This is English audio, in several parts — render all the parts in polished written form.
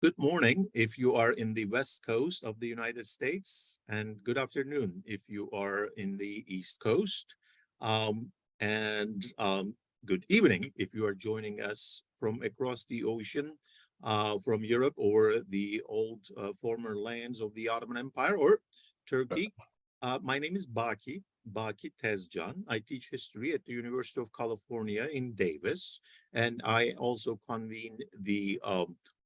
Good morning if you are in the West Coast of the United States, and good afternoon if you are in the East Coast, and good evening if you are joining us from across the ocean, from Europe or the old former lands of the Ottoman Empire or Turkey. My name is Baki Tezcan. I teach history at the University of California in Davis, and I also convene the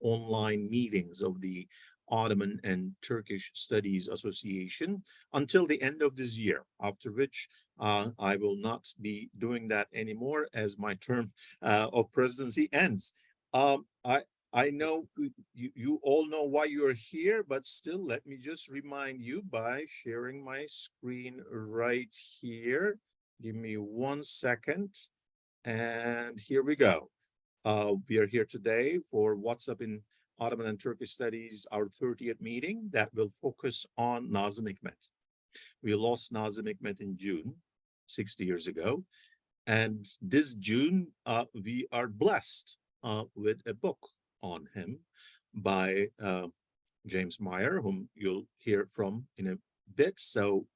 online meetings of the Ottoman and Turkish Studies Association until the end of this year, after which I will not be doing that anymore as my term of presidency ends. Um, I, I know you all know why you're here, but still, let me just remind you by sharing my screen right here. Give me 1 second. And here we go. We are here today for What's Up in Ottoman and Turkish Studies, our 30th meeting that will focus on Nazım Hikmet. We lost Nazım Hikmet in June, 60 years ago. And this June, we are blessed with a book on him by James Meyer, whom you'll hear from in a bit. So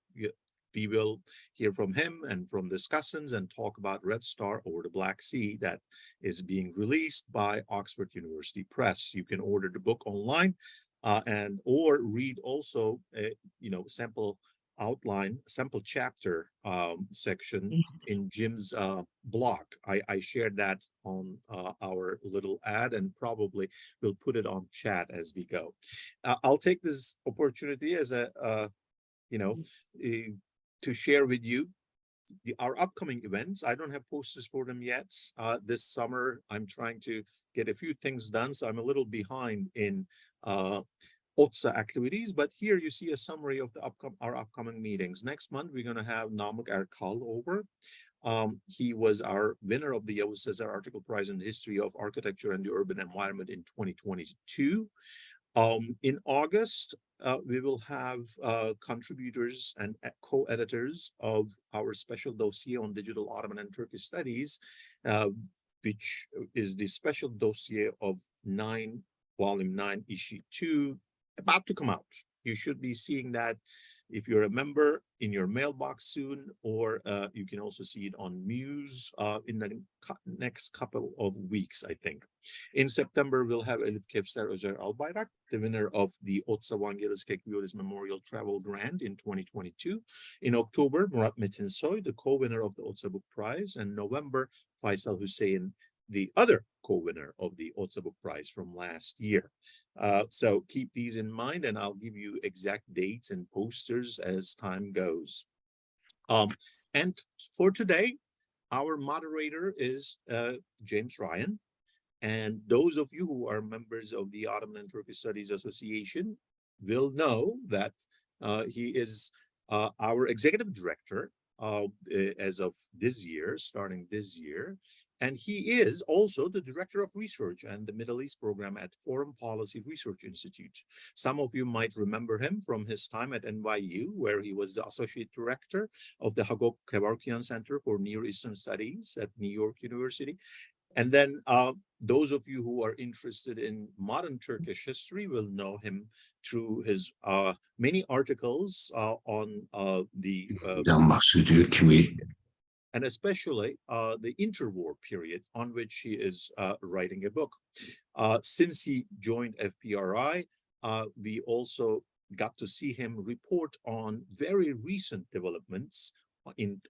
we will hear from him and from discussants and talk about Red Star over the Black Sea that is being released by Oxford University Press. You can order the book online and or read also a sample outline, sample chapter section in Jim's blog. I shared that on our little ad and probably we'll put it on chat as we go. I'll take this opportunity as a to share with you our upcoming events. I don't have posters for them yet. This summer, I'm trying to get a few things done, so I'm a little behind in OTSA activities, but here you see a summary of our upcoming meetings. Next month, we're going to have Namık Erkal over. He was our winner of the Yavuz Sezer Article Prize in the History of Architecture and the Urban Environment in 2022. In August, we will have contributors and co-editors of our special dossier on digital Ottoman and Turkish studies, which is the special dossier of volume 9, issue 2, about to come out. You should be seeing that if you're a member in your mailbox soon, or you can also see it on Muse in the next couple of weeks, I think. In September, we'll have Elif Kevser Özer Albayrak, the winner of the OTSA Vangelis Kekviolis Memorial Travel Grant in 2022. In October, Murat Metinsoy, the co-winner of the OTSA Book Prize. And November, Faisal Hussein, the other co-winner of the OTSA Book Prize from last year. So keep these in mind, and I'll give you exact dates and posters as time goes. And for today, our moderator is James Ryan. And those of you who are members of the Ottoman and Turkish Studies Association will know that he is our executive director as of this year, starting this year. And he is also the director of research and the Middle East program at Foreign Policy Research Institute. Some of you might remember him from his time at NYU, where he was the associate director of the Hagop Kevorkian Center for Near Eastern Studies at New York University. And then those of you who are interested in modern Turkish history will know him through his many articles on the and especially the interwar period on which he is writing a book. Since he joined FPRI, we also got to see him report on very recent developments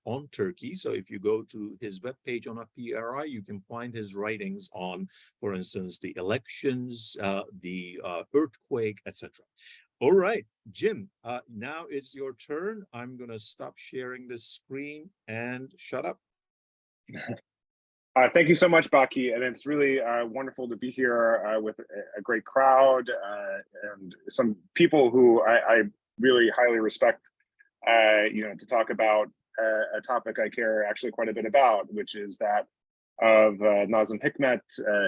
on Turkey. So if you go to his webpage on FPRI, you can find his writings on, for instance, the elections, the earthquake, etc. All right, Jim, now it's your turn. I'm going to stop sharing this screen and shut up. Thank you so much, Baki. And it's really wonderful to be here with a great crowd and some people who I really highly respect, to talk about a topic I care actually quite a bit about, which is that of Nazım Hikmet,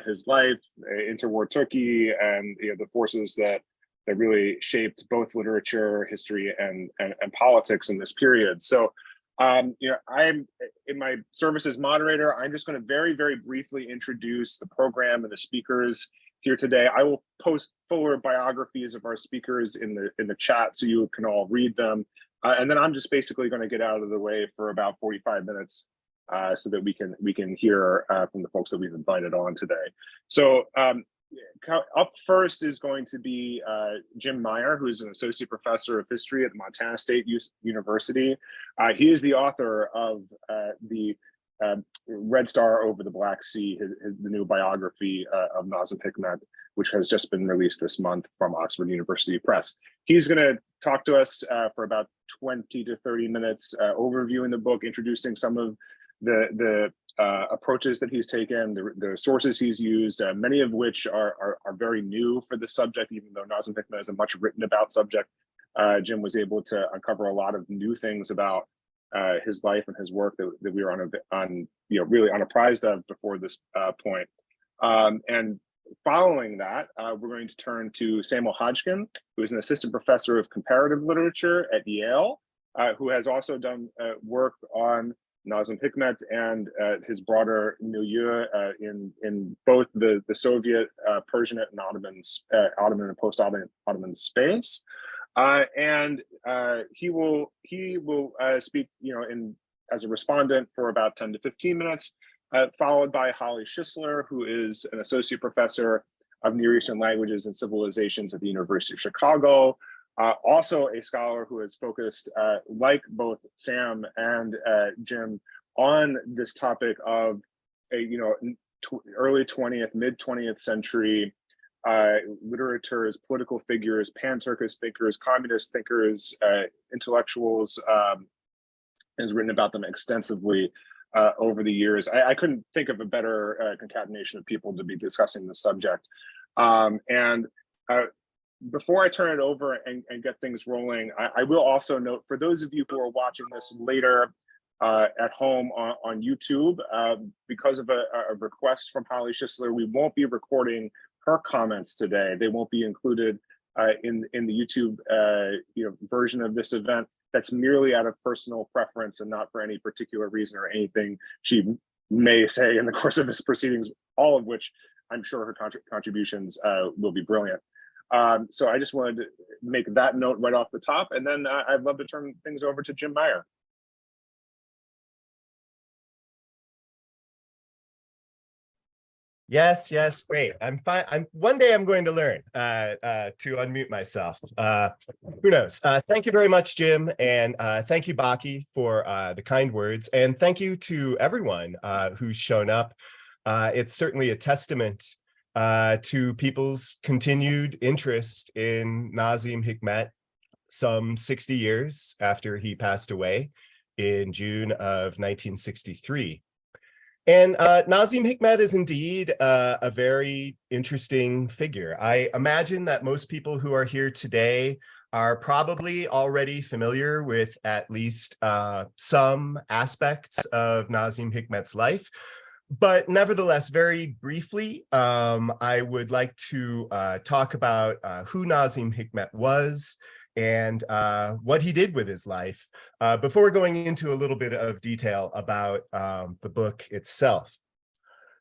his life, interwar Turkey, and the forces that really shaped both literature, history, and politics in this period. So, I'm in my service as moderator. I'm just going to very, very briefly introduce the program and the speakers, here today. I will post fuller biographies of our speakers in the chat so you can all read them. And then I'm just basically going to get out of the way for about 45 minutes so that we can hear from the folks that we've invited on today. So up first is going to be Jim Meyer, who is an associate professor of history at Montana State University. He is the author of the Red Star Over the Black Sea, the new biography of Nazım Hikmet, which has just been released this month from Oxford University Press. He's going to talk to us for about 20 to 30 minutes, overviewing the book, introducing some of the approaches that he's taken, the sources he's used, many of which are very new for the subject, even though Nazım Hikmet is a much written about subject. Jim was able to uncover a lot of new things about his life and his work that we were really unapprised of before this point. And following that, we're going to turn to Samuel Hodgkin, who is an assistant professor of comparative literature at Yale, who has also done work on Nazım Hikmet and his broader milieu in both the Soviet, Persianate, and Ottoman and post-Ottoman space. And he will speak, as a respondent for about 10 to 15 minutes, followed by Holly Shissler, who is an associate professor of Near Eastern languages and civilizations at the University of Chicago. Also a scholar who has focused, like both Sam and Jim, on this topic of early 20th, mid 20th century literatures, political figures, pan-Turkish thinkers, communist thinkers, intellectuals, has written about them extensively over the years. I couldn't think of a better concatenation of people to be discussing the subject. Before I turn it over and get things rolling, I will also note, for those of you who are watching this later at home on YouTube, because of a request from Holly Shissler, we won't be recording her comments today. They won't be included in the YouTube version of this event. That's merely out of personal preference and not for any particular reason or anything she may say in the course of this proceedings, all of which I'm sure her contributions will be brilliant. So I just wanted to make that note right off the top, and then I'd love to turn things over to Jim Meyer. Yes, great. I'm fine. One day I'm going to learn to unmute myself. Who knows? Thank you very much, Jim, and thank you, Baki, for the kind words, and thank you to everyone who's shown up. It's certainly a testament to people's continued interest in Nazım Hikmet some 60 years after he passed away in June of 1963. And Nazım Hikmet is indeed a very interesting figure. I imagine that most people who are here today are probably already familiar with at least some aspects of Nazım Hikmet's life. But nevertheless, very briefly, I would like to talk about who Nazım Hikmet was and what he did with his life before going into a little bit of detail about the book itself.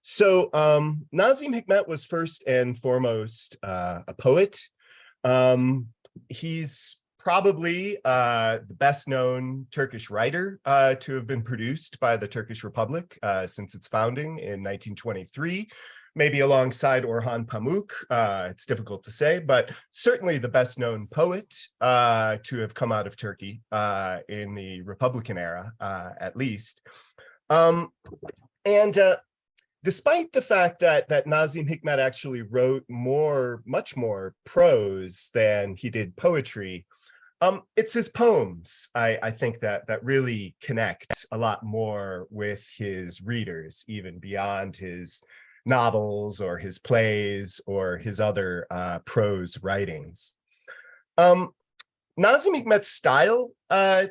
So Nazım Hikmet was first and foremost a poet. He's probably the best known Turkish writer to have been produced by the Turkish Republic since its founding in 1923, maybe alongside Orhan Pamuk. It's difficult to say, but certainly the best known poet to have come out of Turkey in the Republican era, at least. Despite the fact that Nazım Hikmet actually wrote much more prose than he did poetry, it's his poems, I think, that really connect a lot more with his readers, even beyond his novels or his plays or his other prose writings. Nazım Hikmet's style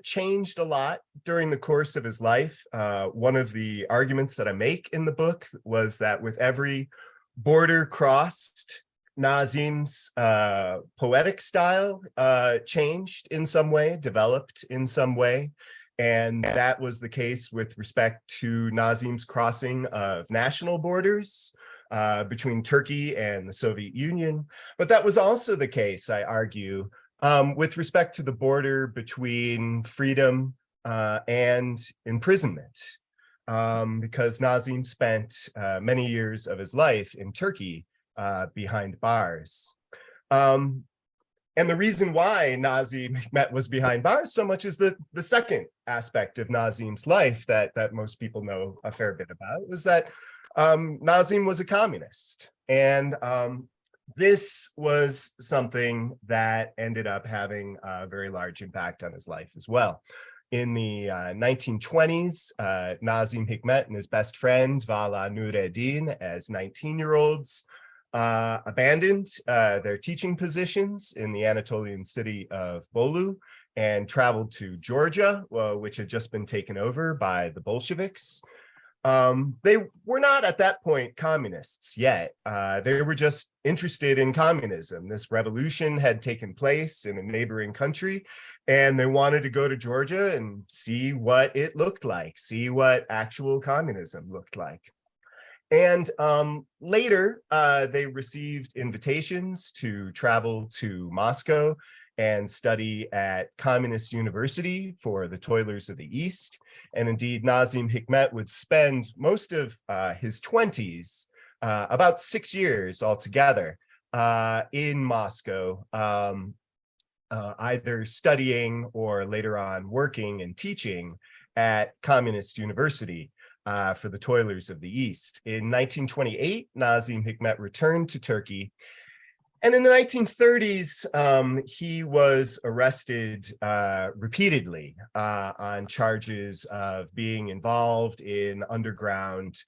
changed a lot during the course of his life. One of the arguments that I make in the book was that with every border crossed, Nazım's poetic style changed in some way, developed in some way. And that was the case with respect to Nazım's crossing of national borders between Turkey and the Soviet Union. But that was also the case, I argue, with respect to the border between freedom and imprisonment, because Nazim spent many years of his life in Turkey behind bars. And the reason why Nazim Hikmet was behind bars so much is the second aspect of Nazim's life that most people know a fair bit about, was that Nazim was a communist. And this was something that ended up having a very large impact on his life as well. In the 1920s, Nazim Hikmet and his best friend, Vala Nureddin, as 19-year-olds, abandoned their teaching positions in the Anatolian city of Bolu and traveled to Georgia, which had just been taken over by the Bolsheviks. They were not at that point communists yet. They were just interested in communism. This revolution had taken place in a neighboring country, and they wanted to go to Georgia and see what it looked like, see what actual communism looked like. And later, they received invitations to travel to Moscow and study at Communist University for the toilers of the East. And indeed, Nazim Hikmet would spend most of his 20s, about 6 years altogether, in Moscow, either studying or later on working and teaching at Communist University for the toilers of the East. In 1928, Nazim Hikmet returned to Turkey. And in the 1930s, he was arrested repeatedly on charges of being involved in underground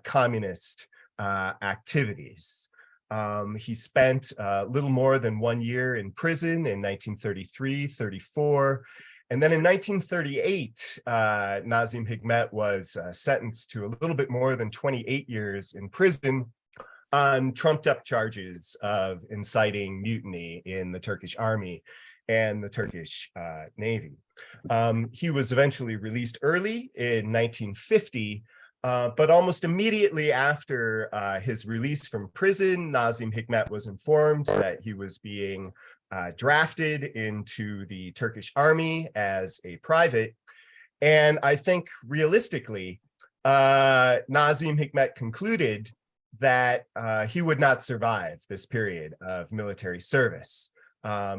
communist activities. He spent a little more than 1 year in prison in 1933, 34. And then in 1938, Nazim Hikmet was sentenced to a little bit more than 28 years in prison on trumped up charges of inciting mutiny in the Turkish army and the Turkish Navy. He was eventually released early in 1950, but almost immediately after his release from prison, Nazim Hikmet was informed that he was being drafted into the Turkish army as a private. And I think realistically, Nazim Hikmet concluded that he would not survive this period of military service.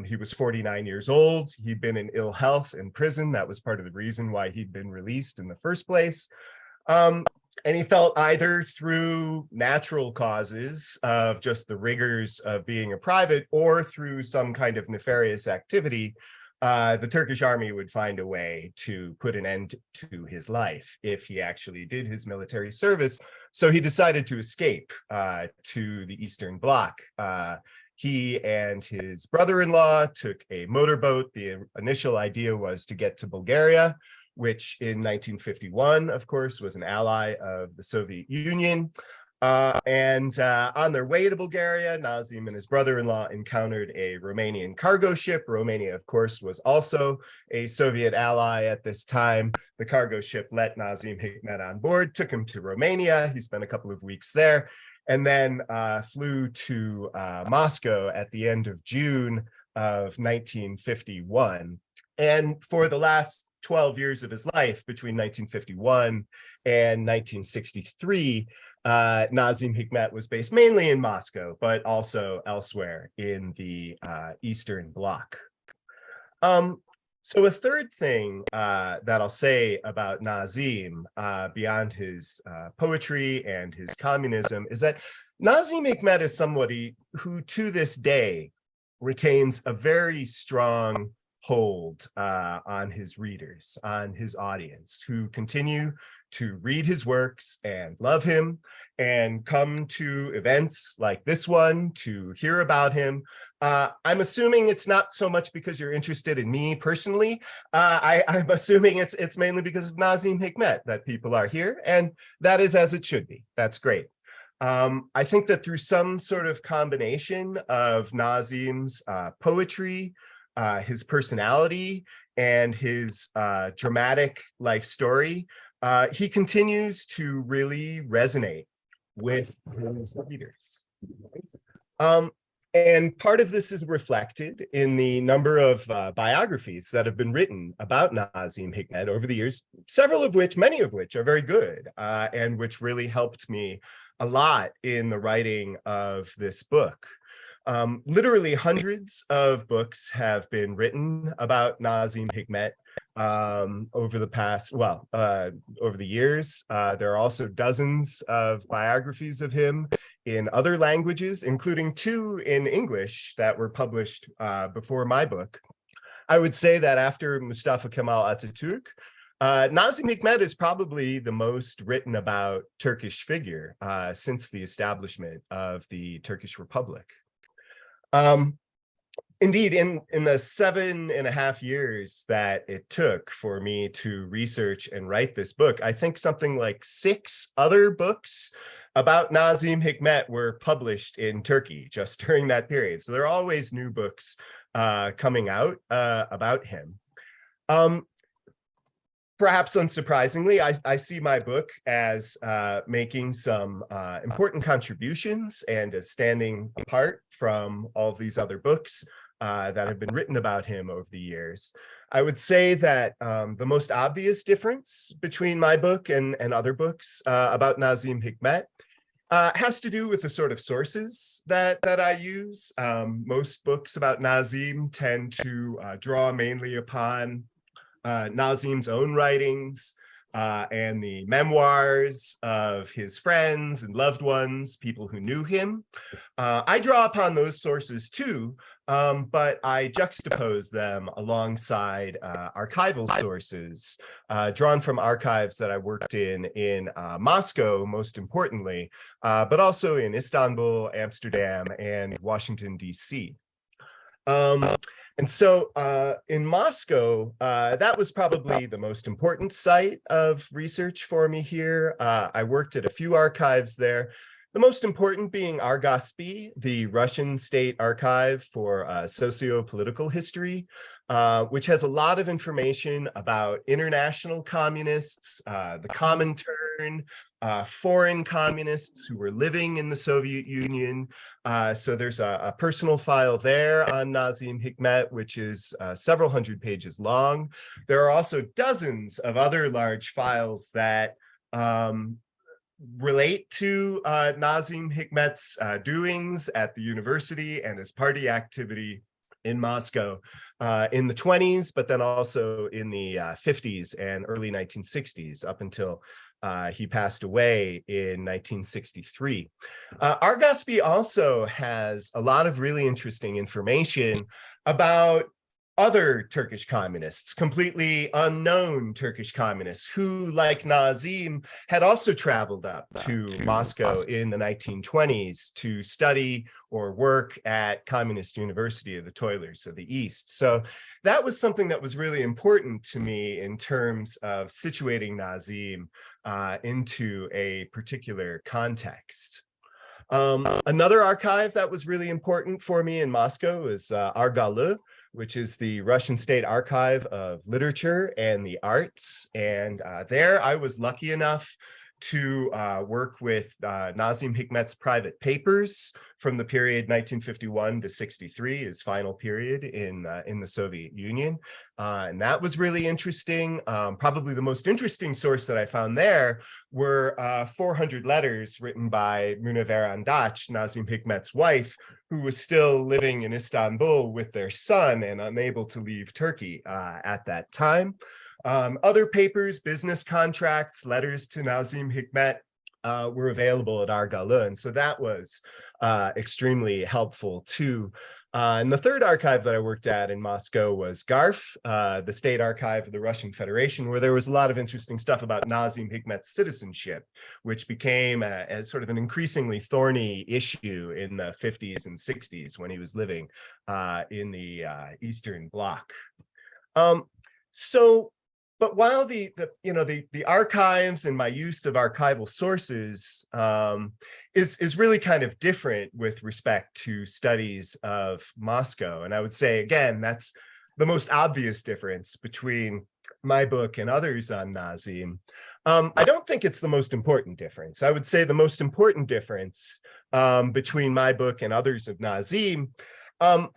He was 49 years old. He'd been in ill health in prison. That was part of the reason why he'd been released in the first place. And he felt either through natural causes of just the rigors of being a private or through some kind of nefarious activity, the Turkish army would find a way to put an end to his life if he actually did his military service. So he decided to escape to the Eastern Bloc. He and his brother-in-law took a motorboat. The initial idea was to get to Bulgaria, which in 1951, of course, was an ally of the Soviet Union. And on their way to Bulgaria, Nazim and his brother-in-law encountered a Romanian cargo ship. Romania, of course, was also a Soviet ally at this time. The cargo ship let Nazim Hikmet on board, took him to Romania. He spent a couple of weeks there, and then flew to Moscow at the end of June of 1951. And for the last 12 years of his life, between 1951 and 1963, Nazim Hikmet was based mainly in Moscow, but also elsewhere in the Eastern Bloc. So a third thing that I'll say about Nazim, beyond his poetry and his communism, is that Nazim Hikmet is somebody who to this day retains a very strong hold on his readers, on his audience, who continue to read his works and love him and come to events like this one to hear about him. I'm assuming it's not so much because you're interested in me personally. I'm assuming it's mainly because of Nazim Hikmet that people are here, and that is as it should be. That's great. I think that through some sort of combination of Nazim's poetry, his personality, and his dramatic life story, he continues to really resonate with his readers. And part of this is reflected in the number of biographies that have been written about Nazım Hikmet over the years, many of which are very good, and which really helped me a lot in the writing of this book. Literally hundreds of books have been written about Nazım Hikmet over the years. There are also dozens of biographies of him in other languages, including 2 in English that were published before my book. I would say that after Mustafa Kemal Atatürk, Nazım Hikmet is probably the most written about Turkish figure since the establishment of the Turkish Republic. Indeed, in the 7.5 years that it took for me to research and write this book, I think something like 6 other books about Nazım Hikmet were published in Turkey just during that period. So there are always new books coming out about him. Perhaps unsurprisingly, I see my book as making some important contributions and as standing apart from all of these other books that have been written about him over the years. I would say that the most obvious difference between my book and other books about Nazım Hikmet has to do with the sort of sources that I use. Most books about Nazım tend to draw mainly upon Nazım's own writings and the memoirs of his friends and loved ones, people who knew him. I draw upon those sources too, but I juxtapose them alongside archival sources drawn from archives that I worked in Moscow, most importantly, but also in Istanbul, Amsterdam, and Washington, D.C. And so in Moscow, that was probably the most important site of research for me here. I worked at a few archives there, the most important being Argospi, the Russian state archive for socio-political history, which has a lot of information about international communists, the Comintern, foreign communists who were living in the Soviet Union. So there's a personal file there on Nazım Hikmet, which is several hundred pages long. There are also dozens of other large files that relate to Nazım Hikmet's doings at the university and his party activity in Moscow in the 1920s, but then also in the 1950s and early 1960s up until he passed away in 1963. Argospi also has a lot of really interesting information about other Turkish communists, completely unknown Turkish communists who, like Nazım, had also traveled up to Moscow in the 1920s to study or work at Communist University of the Toilers of the East. So that was something that was really important to me in terms of situating Nazım into a particular context. Another archive that was really important for me in Moscow is Argalı, which is the Russian State Archive of Literature and the Arts. And there I was lucky enough to work with Nazım Hikmet's private papers from the period 1951 to 63, his final period in the Soviet Union. And that was really interesting. Probably the most interesting source that I found there were 400 letters written by Münevver Andaç, Nazım Hikmet's wife, who was still living in Istanbul with their son and unable to leave Turkey at that time. Other papers, business contracts, letters to Nazım Hikmet were available at Argalı, and so that was extremely helpful too. And the third archive that I worked at in Moscow was GARF, the State Archive of the Russian Federation, where there was a lot of interesting stuff about Nazım Hikmet's citizenship, which became a sort of an increasingly thorny issue in the 50s and 60s when he was living in the Eastern Bloc. But while the archives and my use of archival sources is really kind of different with respect to studies of Moscow, and I would say again that's the most obvious difference between my book and others on Nazim, I don't think it's the most important difference. I would say the most important difference between my book and others of Nazim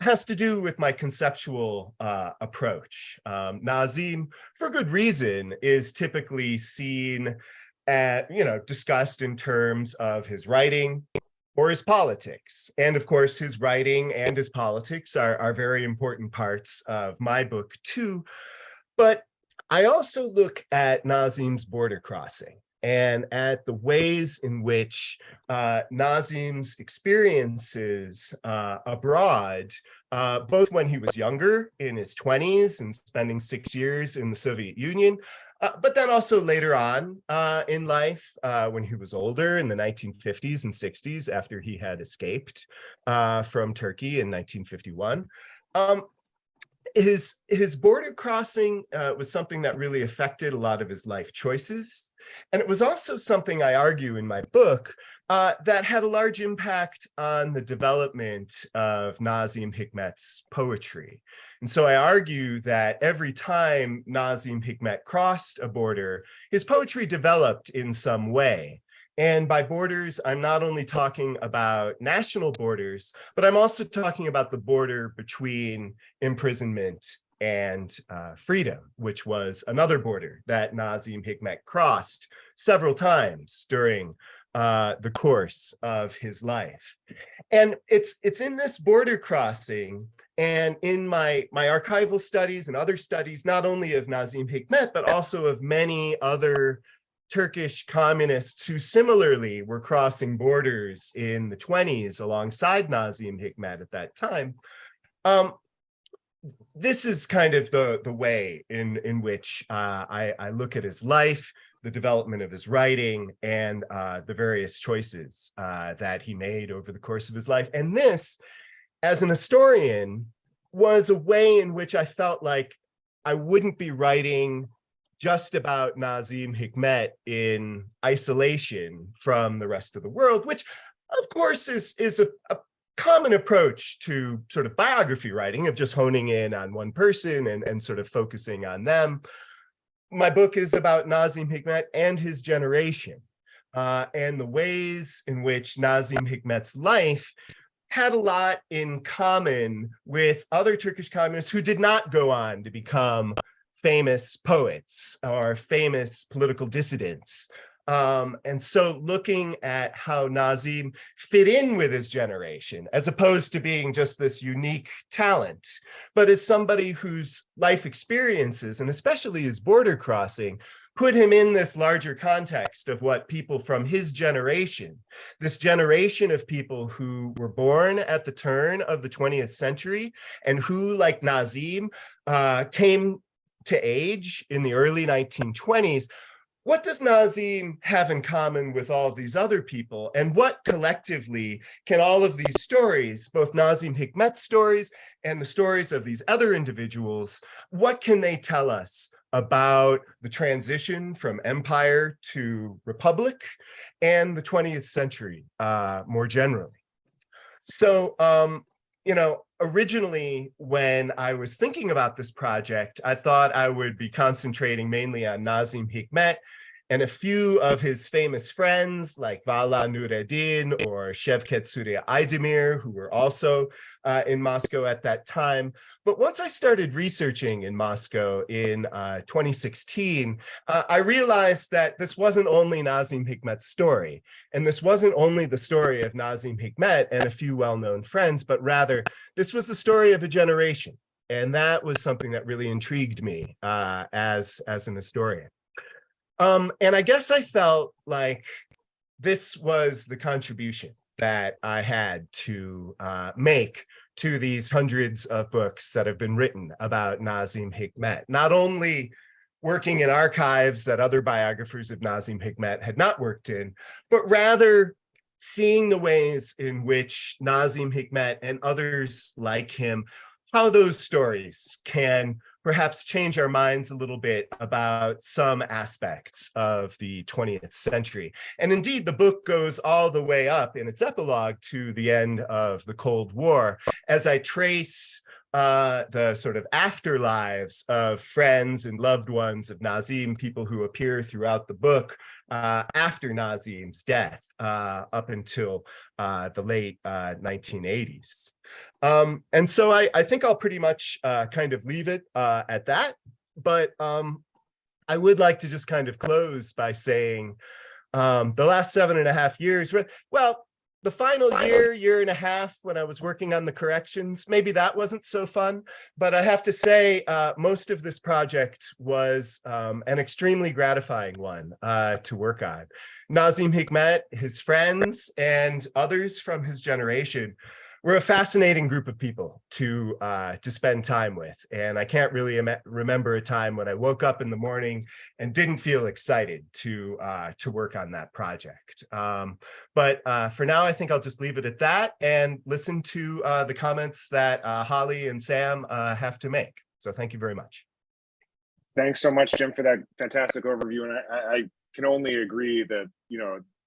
has to do with my conceptual approach. Nazim, for good reason, is typically seen at, discussed in terms of his writing or his politics. And of course, his writing and his politics are very important parts of my book too. But I also look at Nazim's border crossing and at the ways in which Nazim's experiences abroad, both when he was younger in his 20s and spending 6 years in the Soviet Union, but then also later on in life, when he was older in the 1950s and 60s, after he had escaped from Turkey in 1951. His border crossing was something that really affected a lot of his life choices. And it was also something I argue in my book that had a large impact on the development of Nazım Hikmet's poetry. And so I argue that every time Nazım Hikmet crossed a border, his poetry developed in some way. And by borders, I'm not only talking about national borders, but I'm also talking about the border between imprisonment and freedom, which was another border that Nazım Hikmet crossed several times during the course of his life. And it's in this border crossing and in my archival studies and other studies, not only of Nazım Hikmet, but also of many other Turkish communists who similarly were crossing borders in the 20s alongside Nazım Hikmet at that time. This is kind of the way in which I look at his life, the development of his writing, and the various choices that he made over the course of his life. And this, as an historian, was a way in which I felt like I wouldn't be writing just about Nazım Hikmet in isolation from the rest of the world, which of course is a common approach to sort of biography writing, of just honing in on one person and sort of focusing on them. My book is about Nazım Hikmet and his generation, and the ways in which Nazım Hikmet's life had a lot in common with other Turkish communists who did not go on to become famous poets or famous political dissidents. And so looking at how Nazım fit in with his generation, as opposed to being just this unique talent, but as somebody whose life experiences, and especially his border crossing, put him in this larger context of what people from his generation, this generation of people who were born at the turn of the 20th century and who, like Nazım, came to age in the early 1920s, what does Nazım have in common with all of these other people? And what collectively can all of these stories, both Nazım Hikmet's stories and the stories of these other individuals, what can they tell us about the transition from empire to republic and the 20th century more generally? So, originally, when I was thinking about this project, I thought I would be concentrating mainly on Nazım Hikmet and a few of his famous friends like Vala Nureddin or Şevket Suriye Aydemir, who were also in Moscow at that time. But once I started researching in Moscow in 2016, I realized that this wasn't only Nazım Hikmet's story, and this wasn't only the story of Nazım Hikmet and a few well-known friends, but rather this was the story of a generation. And that was something that really intrigued me as an historian. And I guess I felt like this was the contribution that I had to make to these hundreds of books that have been written about Nazım Hikmet, not only working in archives that other biographers of Nazım Hikmet had not worked in, but rather seeing the ways in which Nazım Hikmet and others like him, how those stories can perhaps change our minds a little bit about some aspects of the 20th century. And indeed, the book goes all the way up in its epilogue to the end of the Cold War, as I trace the sort of afterlives of friends and loved ones of Nazim, people who appear throughout the book after Nazim's death up until the late 1980s. And so I think I'll pretty much kind of leave it at that. But I would like to just kind of close by saying the last 7.5 years, well, the final year and a half when I was working on the corrections, maybe that wasn't so fun, but I have to say most of this project was an extremely gratifying one to work on. Nazım Hikmet, his friends, and others from his generation were a fascinating group of people to spend time with. And I can't really remember a time when I woke up in the morning and didn't feel excited to work on that project. But for now, I think I'll just leave it at that and listen to the comments that Holly and Sam have to make. So thank you very much. Thanks so much, Jim, for that fantastic overview. And I can only agree that,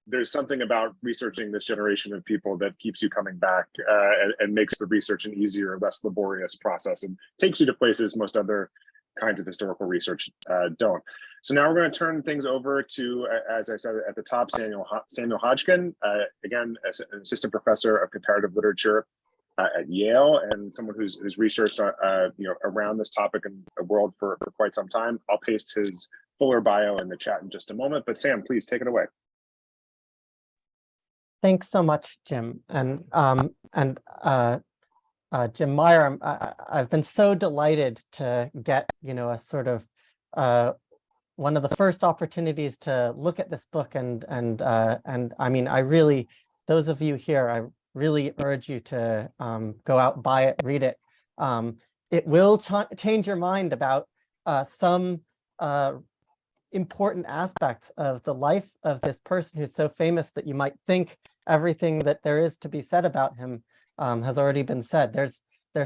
there's something about researching this generation of people that keeps you coming back and makes the research an easier, less laborious process and takes you to places most other kinds of historical research don't. So now we're going to turn things over to, as I said at the top, Samuel Hodgkin, again, as an assistant professor of comparative literature at Yale and someone who's researched around this topic in the world for quite some time. I'll paste his fuller bio in the chat in just a moment, but Sam, please take it away. Thanks so much, Jim. And Jim Meyer, I've been so delighted to get, a sort of one of the first opportunities to look at this book. And I mean, those of you here, I really urge you to go out, buy it, read it. It will change your mind about some important aspects of the life of this person who's so famous that you might think everything that there is to be said about him has already been said. There's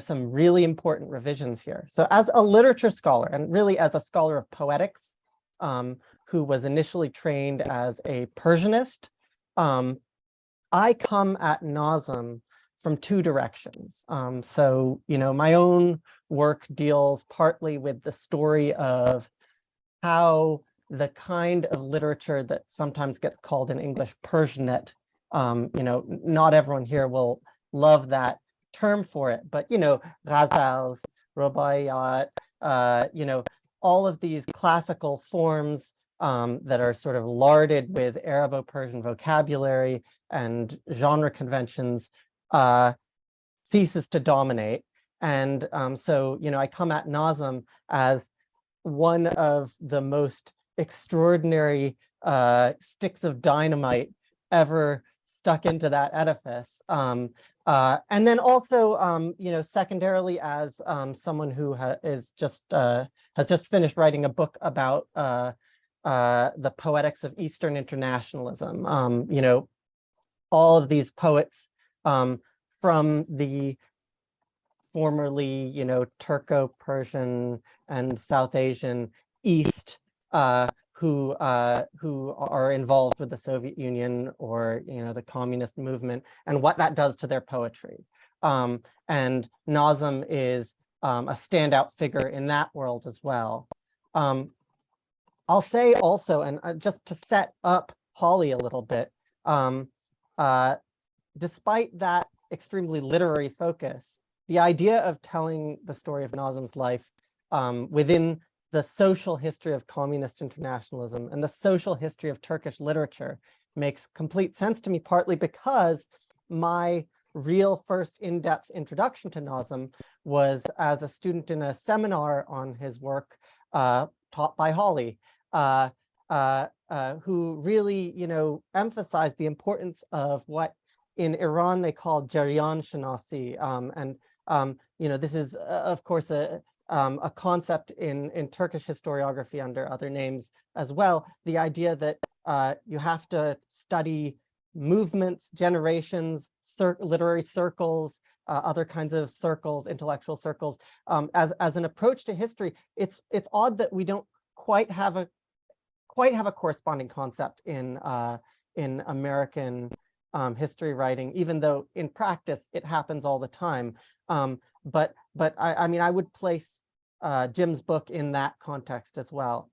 some really important revisions here. So as a literature scholar, and really as a scholar of poetics, who was initially trained as a Persianist, I come at Nazım from two directions. So, my own work deals partly with the story of how the kind of literature that sometimes gets called in English Persianate, not everyone here will love that term for it, but, ghazals, rubaiyat, all of these classical forms that are sort of larded with Arabo-Persian vocabulary and genre conventions ceases to dominate. And so, I come at Nazım as one of the most extraordinary sticks of dynamite ever stuck into that edifice. And then also, secondarily, as someone who has just finished writing a book about the poetics of Eastern internationalism. All of these poets from the formerly, Turco-Persian and South Asian East, who are involved with the Soviet Union or the communist movement, and what that does to their poetry. And Nazım is a standout figure in that world as well. I'll say also, and just to set up Holly a little bit, despite that extremely literary focus, the idea of telling the story of Nazım's life within the social history of communist internationalism and the social history of Turkish literature makes complete sense to me, partly because my real first in-depth introduction to Nazım was as a student in a seminar on his work taught by Holly, who really, emphasized the importance of what in Iran they call Jariyan Shanasi. This is, of course, a concept in Turkish historiography under other names as well. The idea that you have to study movements, generations, literary circles, other kinds of circles, intellectual circles, as an approach to history. It's odd that we don't quite have a corresponding concept in American history writing, even though in practice it happens all the time. but I mean, I would place Jim's book in that context as well.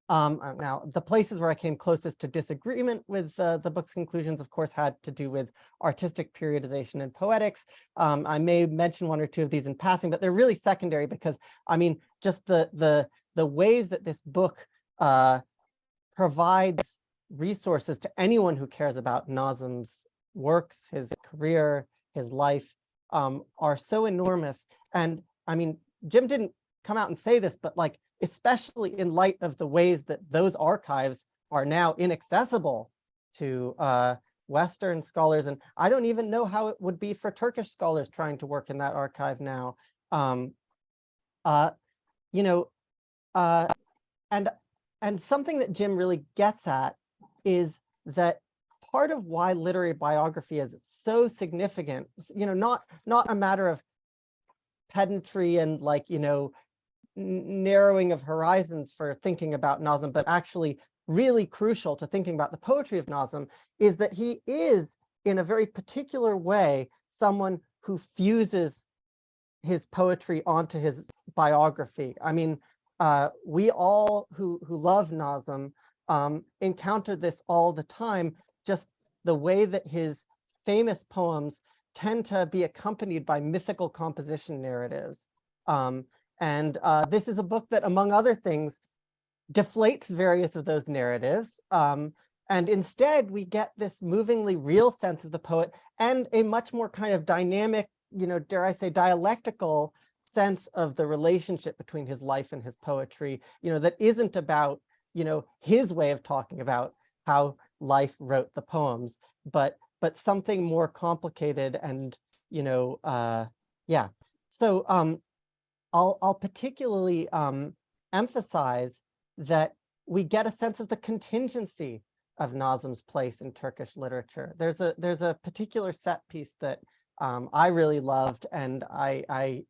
Now, the places where I came closest to disagreement with the book's conclusions, of course, had to do with artistic periodization and poetics. I may mention one or two of these in passing, but they're really secondary because, I mean, just the ways that this book provides resources to anyone who cares about Nazım's works, his career, his life, are so enormous. And I mean, Jim didn't come out and say this, but like, especially in light of the ways that those archives are now inaccessible to Western scholars. And I don't even know how it would be for Turkish scholars trying to work in that archive now. You know, and something that Jim really gets at is that part of why literary biography is so significant, you know, not a matter of pedantry and like, you know, narrowing of horizons for thinking about Nazım, but actually really crucial to thinking about the poetry of Nazım, is that he is, in a very particular way, someone who fuses his poetry onto his biography. I mean, we all who love Nazım encounter this all the time, just the way that his famous poems tend to be accompanied by mythical composition narratives. And this is a book that, among other things, deflates various of those narratives. And instead, we get this movingly real sense of the poet and a much more kind of dynamic, you know, dare I say, dialectical sense of the relationship between his life and his poetry, you know, that isn't about, you know, his way of talking about how life wrote the poems, but something more complicated and, you know, yeah. So I'll particularly emphasize that we get a sense of the contingency of Nazım's place in Turkish literature. There's a particular set piece that I really loved, and I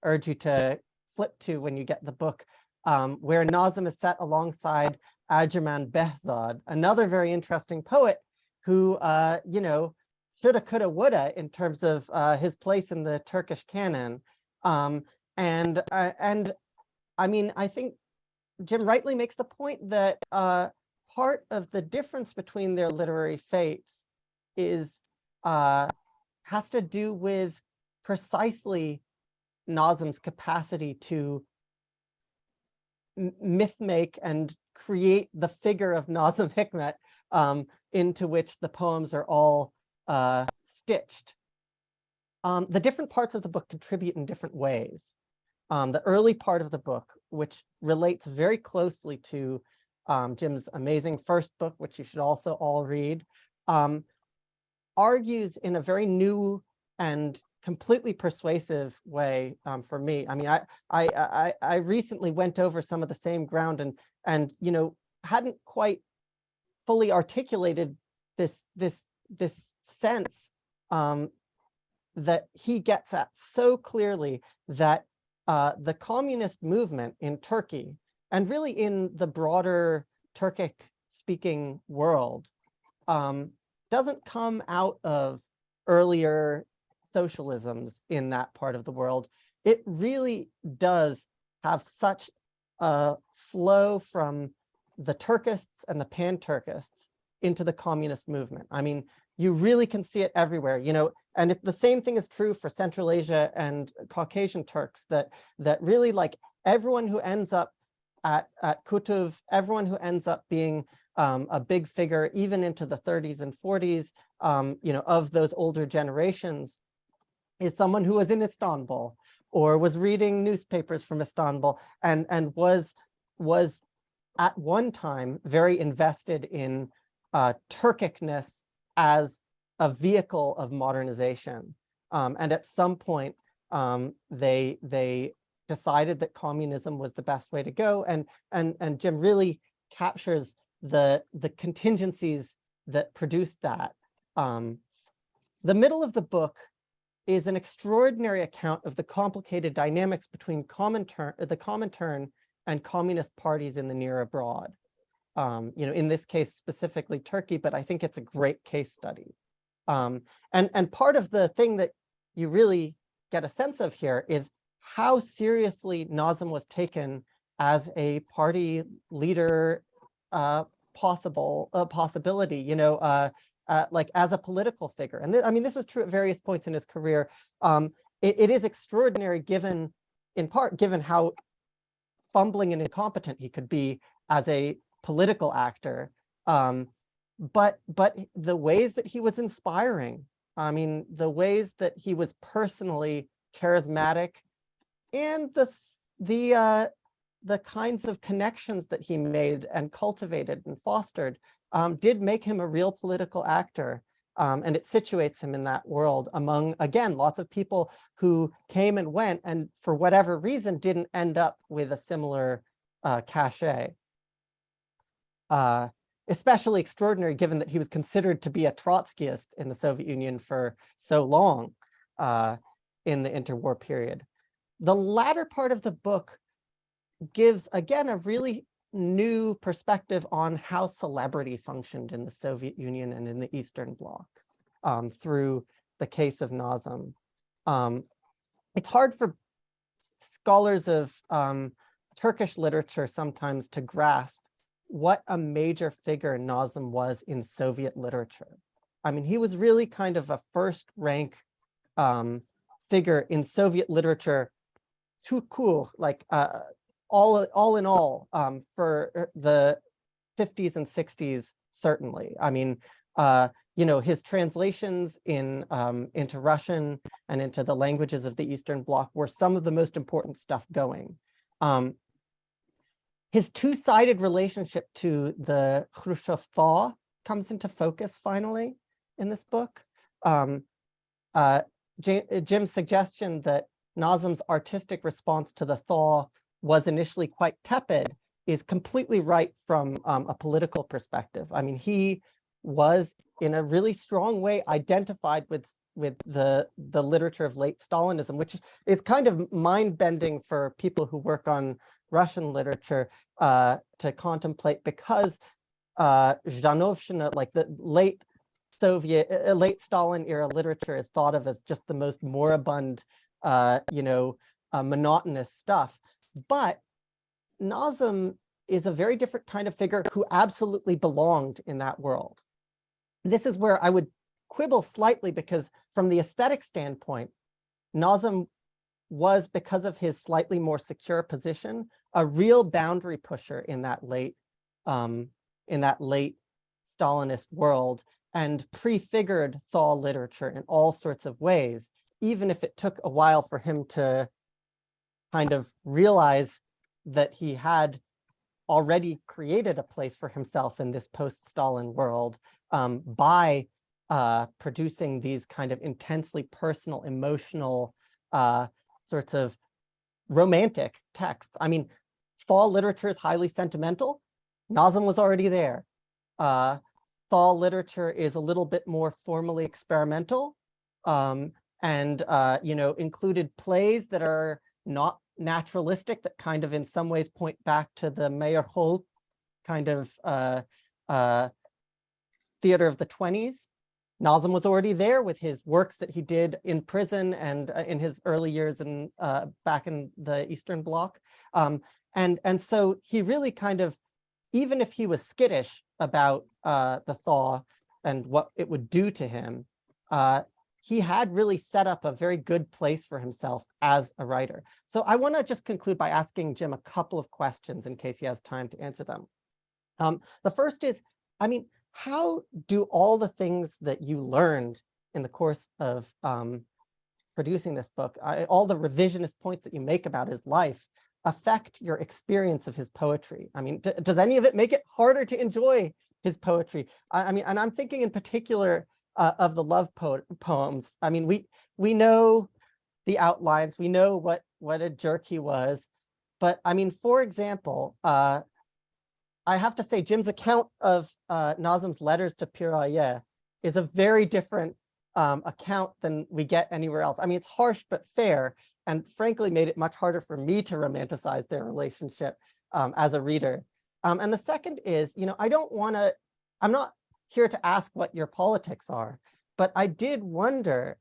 urge you to flip to when you get the book, where Nazım is set alongside Ercüment Behzad, another very interesting poet who, you know, shoulda, coulda, woulda in terms of his place in the Turkish canon. And I mean, I think Jim rightly makes the point that part of the difference between their literary fates is has to do with precisely Nazım's capacity to myth make and create the figure of Nazım Hikmet, into which the poems are all stitched. The different parts of the book contribute in different ways. The early part of the book, which relates very closely to Jim's amazing first book, which you should also all read, argues in a very new and completely persuasive way for me. I mean, I recently went over some of the same ground and you know, hadn't quite fully articulated this sense that he gets at so clearly, that the communist movement in Turkey, and really in the broader Turkic-speaking world, doesn't come out of earlier socialisms in that part of the world. It really does have such a flow from the Turkists and the pan-Turkists into the communist movement. I mean, you really can see it everywhere, you know, and the same thing is true for Central Asia and Caucasian Turks, that really, like, everyone who ends up at Kutuv, everyone who ends up being a big figure, even into the 30s and 40s, you know, of those older generations, is someone who was in Istanbul or was reading newspapers from Istanbul and was at one time very invested in Turkicness as a vehicle of modernization. And at some point, they decided that communism was the best way to go. And Jim really captures the contingencies that produced that. The middle of the book is an extraordinary account of the complicated dynamics between the Comintern and communist parties in the near abroad. You know, in this case, specifically Turkey, but I think it's a great case study. And part of the thing that you really get a sense of here is how seriously Nazım was taken as a party leader possibility, you know, like as a political figure. And I mean, this was true at various points in his career. It is extraordinary given, in part, given how fumbling and incompetent he could be as a political actor. But the ways that he was inspiring, I mean, the ways that he was personally charismatic, and the kinds of connections that he made and cultivated and fostered did make him a real political actor. And it situates him in that world among, again, lots of people who came and went and for whatever reason didn't end up with a similar cachet. Especially extraordinary given that he was considered to be a Trotskyist in the Soviet Union for so long in the interwar period. The latter part of the book gives, again, a really new perspective on how celebrity functioned in the Soviet Union and in the Eastern Bloc through the case of Nazım. It's hard for scholars of Turkish literature sometimes to grasp what a major figure Nazım was in Soviet literature. I mean, he was really kind of a first-rank figure in Soviet literature, tout court, like all in all, for the 50s and 60s, certainly. I mean, you know, his translations into Russian and into the languages of the Eastern Bloc were some of the most important stuff going. His two-sided relationship to the Khrushchev thaw comes into focus finally in this book. Jim's suggestion that Nazım's artistic response to the thaw was initially quite tepid is completely right from a political perspective. I mean, he was in a really strong way identified with the literature of late Stalinism, which is kind of mind-bending for people who work on Russian literature to contemplate, because Zhanovshina, like the late Stalin era literature, is thought of as just the most moribund, monotonous stuff. But Nazım is a very different kind of figure who absolutely belonged in that world. This is where I would quibble slightly, because from the aesthetic standpoint, Nazım was, because of his slightly more secure position, a real boundary pusher in that late Stalinist world, and prefigured thaw literature in all sorts of ways, even if it took a while for him to kind of realize that he had already created a place for himself in this post-Stalin world by producing these kind of intensely personal, emotional, sorts of romantic texts. I mean, thaw literature is highly sentimental. Nazım was already there. Thaw literature is a little bit more formally experimental, and included plays that are not naturalistic, that kind of in some ways point back to the Meyer kind of theater of the 20s. Nazım was already there with his works that he did in prison and in his early years in back in the Eastern Bloc. And so he really kind of, even if he was skittish about the thaw and what it would do to him, he had really set up a very good place for himself as a writer. So I want to just conclude by asking Jim a couple of questions in case he has time to answer them. The first is, I mean, how do all the things that you learned in the course of producing this book, all the revisionist points that you make about his life, affect your experience of his poetry? I mean, does any of it make it harder to enjoy his poetry? I mean, and I'm thinking in particular of the love poems. I mean, we know the outlines, we know what a jerk he was, but I mean, for example, I have to say Jim's account of Nazım's letters to Piraye is a very different account than we get anywhere else. I mean, it's harsh but fair, and frankly made it much harder for me to romanticize their relationship as a reader. And the second is, I'm not here to ask what your politics are. but I did wonder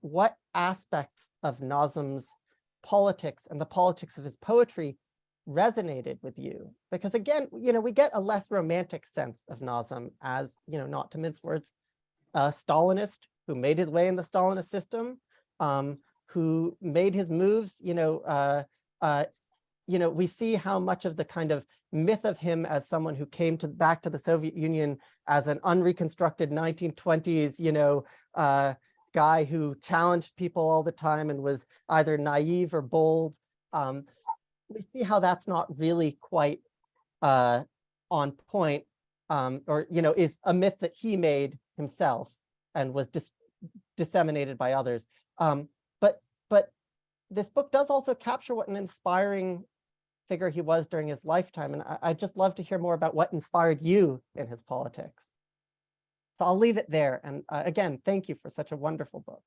what aspects of Nazım's politics and the politics of his poetry resonated with you, because again, we get a less romantic sense of Nazım as, not to mince words, a Stalinist who made his way in the Stalinist system, who made his moves. We see how much of the kind of myth of him as someone who came back to the Soviet Union as an unreconstructed 1920s, guy who challenged people all the time and was either naive or bold. We see how that's not really quite on point, or is a myth that he made himself and was disseminated by others. But this book does also capture what an inspiring figure he was during his lifetime, and I'd just love to hear more about what inspired you in his politics. So I'll leave it there. And again, thank you for such a wonderful book.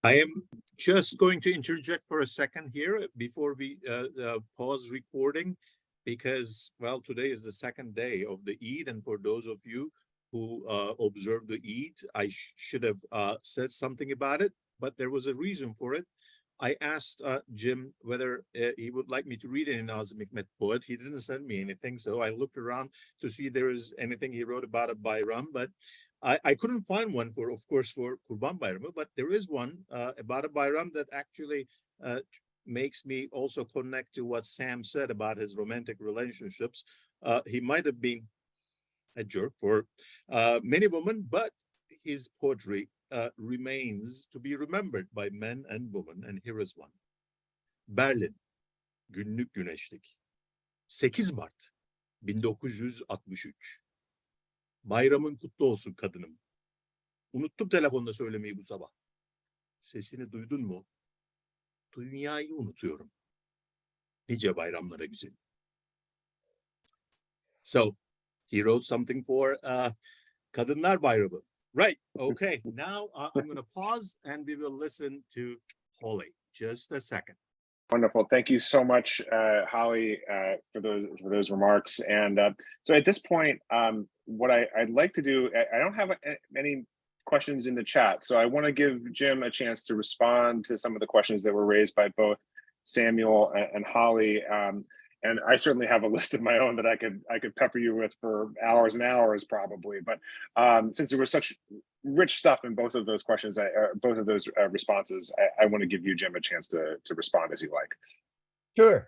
I am just going to interject for a second here before we pause recording, because, well, today is the second day of the Eid, and for those of you who observe the Eid, I should have said something about it, but there was a reason for it. I asked Jim whether he would like me to read any Nazım Hikmet poet. He didn't send me anything, so I looked around to see if there is anything he wrote about a Bayram, but I couldn't find one for Kurban Bayramı, but there is one about a Bayram that actually makes me also connect to what Sam said about his romantic relationships. He might have been a jerk for many women, but his poetry remains to be remembered by men and women, and here is one. Berlin, günlük güneşlik. 8 Mart 1963. Bayramın kutlu olsun kadınım. Unuttum telefonda söylemeyi bu sabah. Sesini duydun mu? Dünyayı unutuyorum. Nice bayramlara güzelim. So he wrote something for Kadınlar Bayramı. Right. Okay. Now I'm going to pause and we will listen to Holly. Just a second. Wonderful. Thank you so much, Holly, for those remarks. And so at this point, what I'd like to do, I don't have any questions in the chat, so I want to give Jim a chance to respond to some of the questions that were raised by both Samuel and Holly. And I certainly have a list of my own that I could pepper you with for hours and hours, probably. But since there was such rich stuff in both of those questions, both of those responses, I want to give you, Jim, a chance to respond as you like.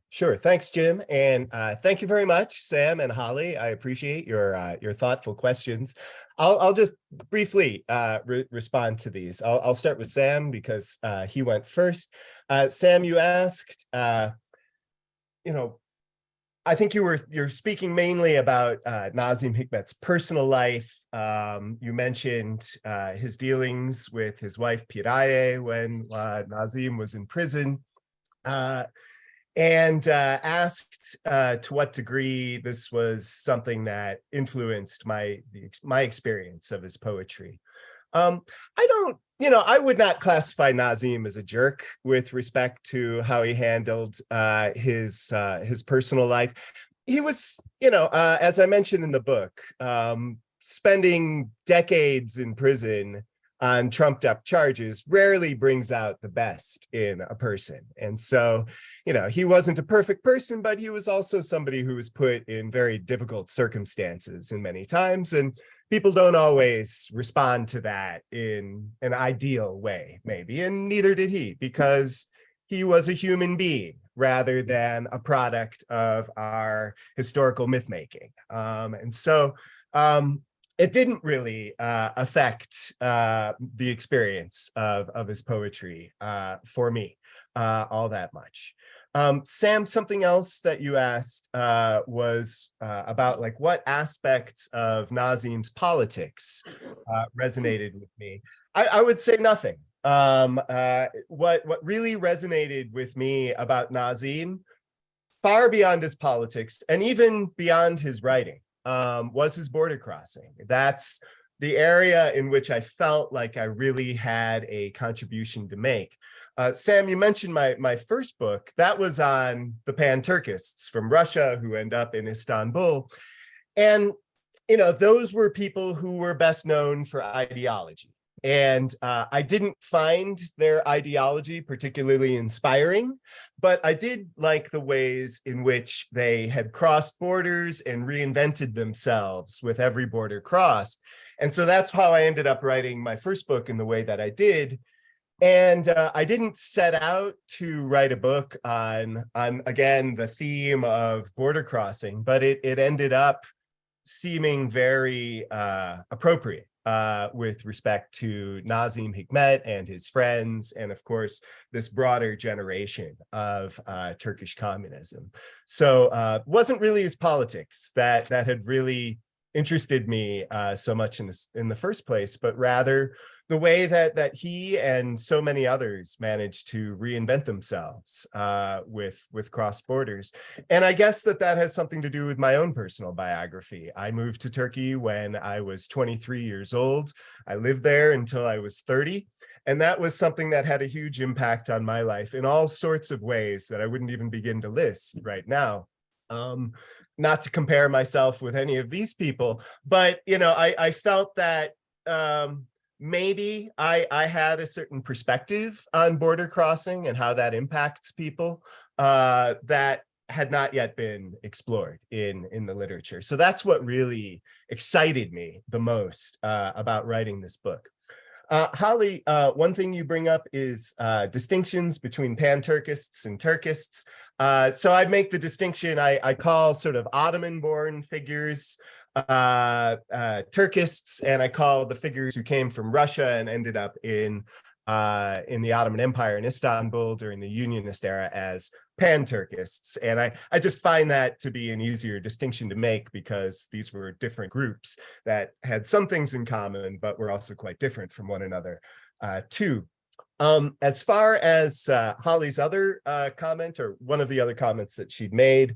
Sure. Thanks, Jim, and thank you very much, Sam and Holly. I appreciate your thoughtful questions. I'll just briefly respond to these. I'll start with Sam because he went first. Sam, you asked, I think you're speaking mainly about Nazım Hikmet's personal life. You mentioned his dealings with his wife Piraye when Nazım was in prison, and asked to what degree this was something that influenced my experience of his poetry. I would not classify Nazım as a jerk with respect to how he handled his personal life. He was, as I mentioned in the book, spending decades in prison on trumped up charges rarely brings out the best in a person. And so, he wasn't a perfect person, but he was also somebody who was put in very difficult circumstances in many times. And people don't always respond to that in an ideal way, maybe. And neither did he, because he was a human being rather than a product of our historical myth making. And so it didn't really affect the experience of his poetry for me all that much. Sam, something else that you asked was about what aspects of Nazım's politics resonated with me. I would say nothing. What really resonated with me about Nazım, far beyond his politics and even beyond his writing, was his border crossing. That's the area in which I felt like I really had a contribution to make. Sam, you mentioned my first book. That was on the Pan-Turkists from Russia who end up in Istanbul. And, those were people who were best known for ideology. And I didn't find their ideology particularly inspiring, but I did like the ways in which they had crossed borders and reinvented themselves with every border crossed. And so that's how I ended up writing my first book in the way that I did. And I didn't set out to write a book on again, the theme of border crossing, but it ended up seeming very appropriate with respect to Nazım Hikmet and his friends, and of course, this broader generation of Turkish communism. So it wasn't really his politics that had really interested me so much in the first place, but rather the way that he and so many others managed to reinvent themselves with cross borders. And I guess that has something to do with my own personal biography. I moved to Turkey when I was 23 years old. I lived there until I was 30. And that was something that had a huge impact on my life in all sorts of ways that I wouldn't even begin to list right now. Not to compare myself with any of these people, but I felt that maybe I had a certain perspective on border crossing and how that impacts people that had not yet been explored in the literature. So that's what really excited me the most about writing this book. Holly, one thing you bring up is distinctions between pan-Turkists and Turkists. So I make the distinction I call sort of Ottoman-born figures Turkists, and I call the figures who came from Russia and ended up in the Ottoman Empire in Istanbul during the Unionist era as pan-Turkists. And I just find that to be an easier distinction to make because these were different groups that had some things in common, but were also quite different from one another too. As far as Holly's other comment, or one of the other comments that she'd made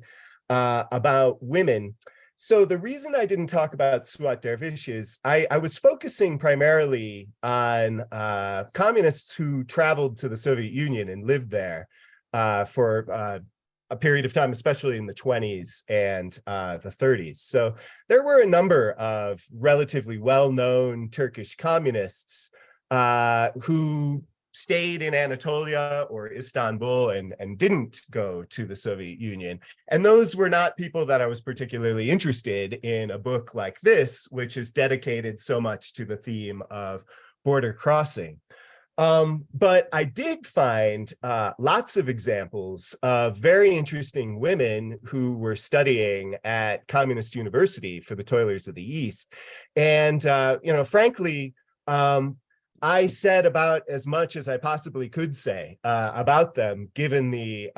about women, so the reason I didn't talk about Suat Dervish is I was focusing primarily on communists who traveled to the Soviet Union and lived there for a period of time, especially in the 20s and the 30s. So there were a number of relatively well-known Turkish communists who stayed in Anatolia or Istanbul and didn't go to the Soviet Union. And those were not people that I was particularly interested in a book like this, which is dedicated so much to the theme of border crossing. But I did find lots of examples of very interesting women who were studying at Communist University for the Toilers of the East. And, frankly, I said about as much as I possibly could say about them, given the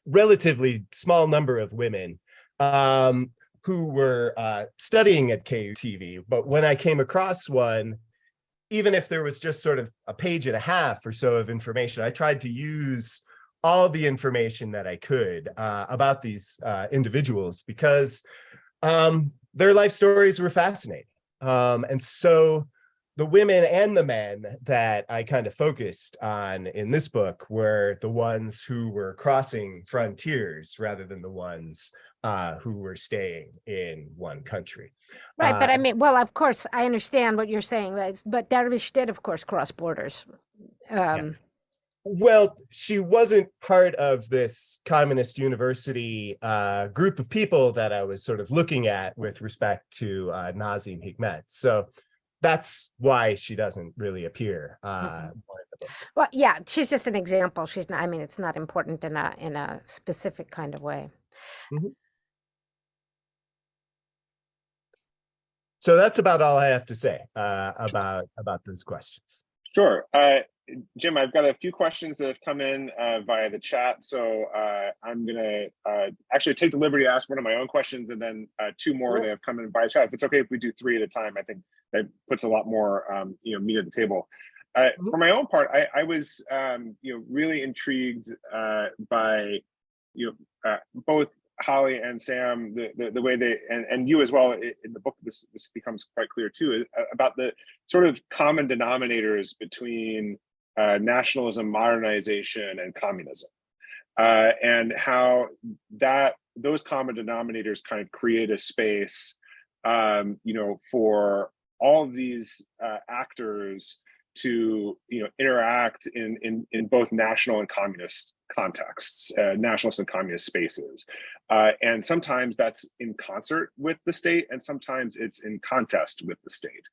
relatively small number of women who were studying at KUTV. But when I came across one, even if there was just sort of a page and a half or so of information, I tried to use all the information that I could about these individuals because their life stories were fascinating. And so the women and the men that I kind of focused on in this book were the ones who were crossing frontiers rather than the ones who were staying in one country. Right, but I mean, well, of course, I understand what you're saying, but Dervish did, of course, cross borders. Yes. Well, she wasn't part of this Communist University group of people that I was sort of looking at with respect to Nazım Hikmet. So that's why she doesn't really appear. Well, yeah, she's just an example. She's not, I mean, it's not important in a specific kind of way. Mm-hmm. So that's about all I have to say about those questions. Sure. Jim, I've got a few questions that have come in via the chat. So I'm going to actually take the liberty to ask one of my own questions and then two more that have come in by chat. If it's okay if we do three at a time, I think that puts a lot more meat at the table. For my own part, I was really intrigued by both Holly and Sam, the way they, and you as well in the book, this becomes quite clear too, about the sort of common denominators between nationalism, modernization, and communism, and how those common denominators kind of create a space, for all of these actors to interact in both national and communist contexts, nationalist and communist spaces, and sometimes that's in concert with the state, and sometimes it's in contest with the state.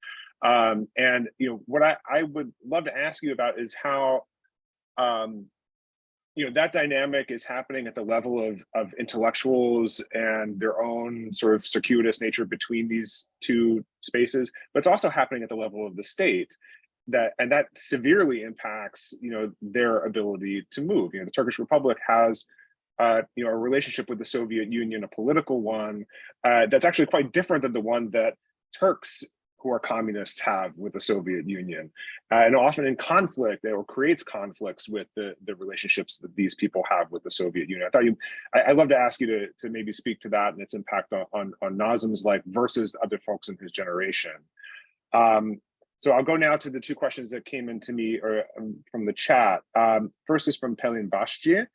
And what I would love to ask you about is how that dynamic is happening at the level of intellectuals and their own sort of circuitous nature between these two spaces, but it's also happening at the level of the state, that severely impacts their ability to move. The Turkish Republic has a relationship with the Soviet Union, a political one that's actually quite different than the one that Turks who are communists have with the Soviet Union, and often in conflict, or creates conflicts with the relationships that these people have with the Soviet Union. I'd love to ask you to maybe speak to that and its impact on Nazım's life versus other folks in his generation. So I'll go now to the two questions that came into me from the chat. First is from Pelin Başçı.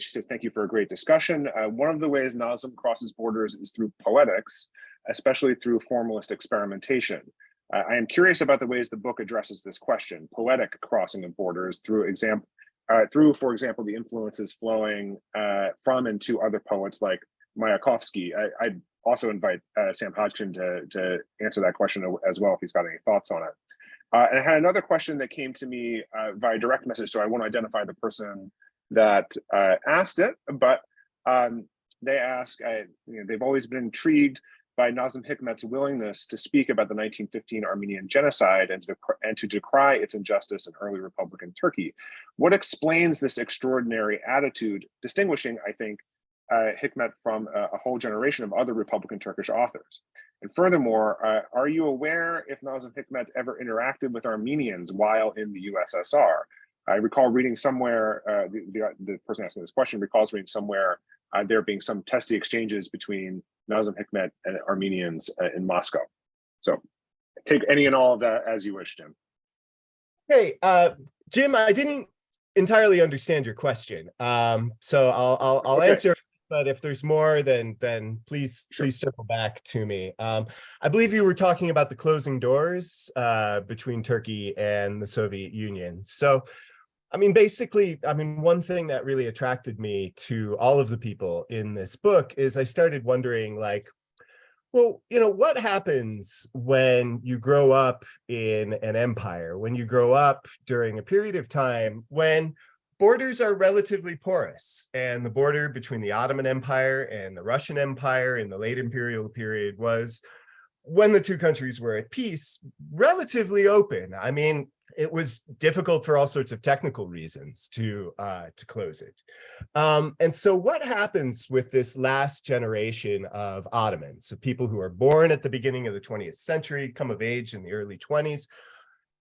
She says, thank you for a great discussion. One of the ways Nazım crosses borders is through poetics, especially through formalist experimentation. I am curious about the ways the book addresses this question, poetic crossing of borders, through, for example, the influences flowing from and to other poets like Mayakovsky. I'd also invite Sam Hodgkin to answer that question as well if he's got any thoughts on it. And I had another question that came to me via direct message, so I won't identify the person that asked it, but they ask, they've always been intrigued by Nazım Hikmet's willingness to speak about the 1915 Armenian genocide and to decry its injustice in early Republican Turkey. What explains this extraordinary attitude, distinguishing, I think, Hikmet from a whole generation of other Republican Turkish authors? And furthermore, are you aware if Nazım Hikmet ever interacted with Armenians while in the USSR? I recall reading somewhere, the person asking this question recalls reading somewhere there being some testy exchanges between Nazım Hikmet and Armenians in Moscow. So take any and all of that as you wish, Jim. Hey, Jim, I didn't entirely understand your question. So I'll okay. Answer, but if there's more, then please circle back to me. I believe you were talking about the closing doors between Turkey and the Soviet Union. So basically, one thing that really attracted me to all of the people in this book is I started wondering, well, what happens when you grow up in an empire, when you grow up during a period of time when borders are relatively porous, and the border between the Ottoman Empire and the Russian Empire in the late imperial period was, when the two countries were at peace, relatively open. It was difficult for all sorts of technical reasons to close it. And so what happens with this last generation of Ottomans, of people who are born at the beginning of the 20th century, come of age in the early 20s,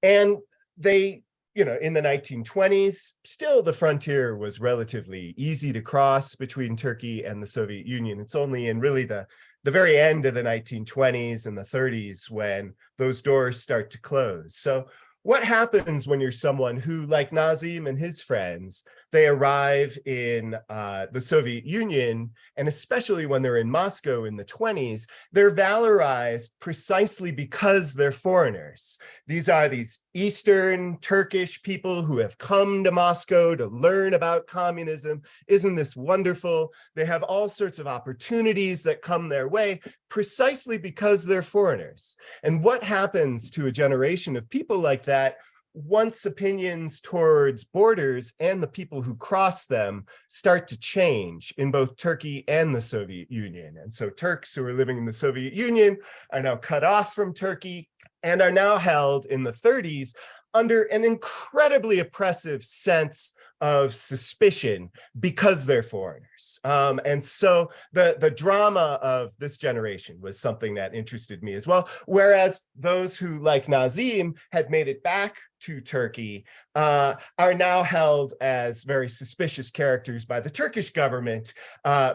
and they, in the 1920s, still the frontier was relatively easy to cross between Turkey and the Soviet Union. It's only in really the very end of the 1920s and the 30s when those doors start to close. So what happens when you're someone who, like Nazım and his friends, they arrive in the Soviet Union, and especially when they're in Moscow in the 20s, they're valorized precisely because they're foreigners. These are these Eastern Turkish people who have come to Moscow to learn about communism. Isn't this wonderful? They have all sorts of opportunities that come their way precisely because they're foreigners. And what happens to a generation of people like that once opinions towards borders and the people who cross them start to change in both Turkey and the Soviet Union? And so Turks who are living in the Soviet Union are now cut off from Turkey and are now held in the 30s under an incredibly oppressive sense of suspicion because they're foreigners. And so the drama of this generation was something that interested me as well. Whereas those who, like Nazım, had made it back to Turkey are now held as very suspicious characters by the Turkish government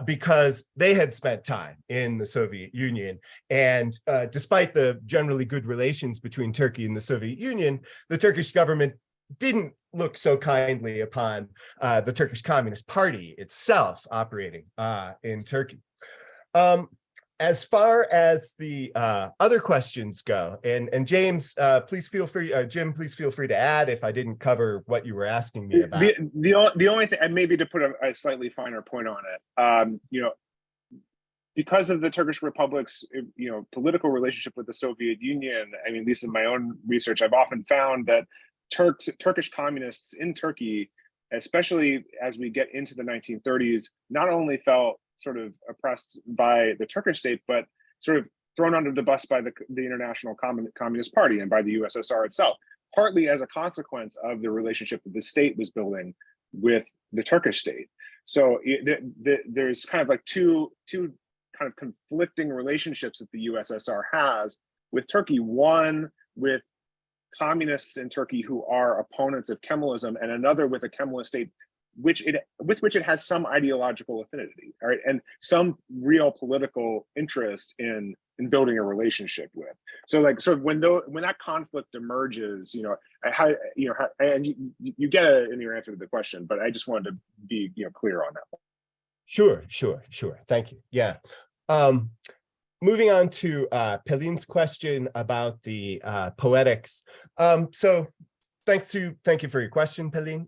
because they had spent time in the Soviet Union. And despite the generally good relations between Turkey and the Soviet Union, the Turkish government didn't look so kindly upon the Turkish Communist Party itself operating in Turkey. as far as the other questions go, and James, please feel free, Jim, please feel free to add if I didn't cover what you were asking me about. The only thing, and maybe to put a slightly finer point on it, you know, because of the Turkish Republic's, you know, political relationship with the Soviet Union, I mean, at least in my own research, I've often found that Turkish communists in Turkey, especially as we get into the 1930s, not only felt sort of oppressed by the Turkish state, but sort of thrown under the bus by the International Communist Party and by the USSR itself, partly as a consequence of the relationship that the state was building with the Turkish state. So there's kind of like two kind of conflicting relationships that the USSR has with Turkey. One with communists in Turkey who are opponents of Kemalism, and another with a Kemalist state with which it has some ideological affinity, all right, and some real political interest in building a relationship with. So like, so when that conflict emerges, you know, and you get it in your answer to the question, but I just wanted to be, you know, clear on that. Sure. Thank you. Yeah. Moving on to Pelin's question about the poetics. So thank you for your question, Pelin.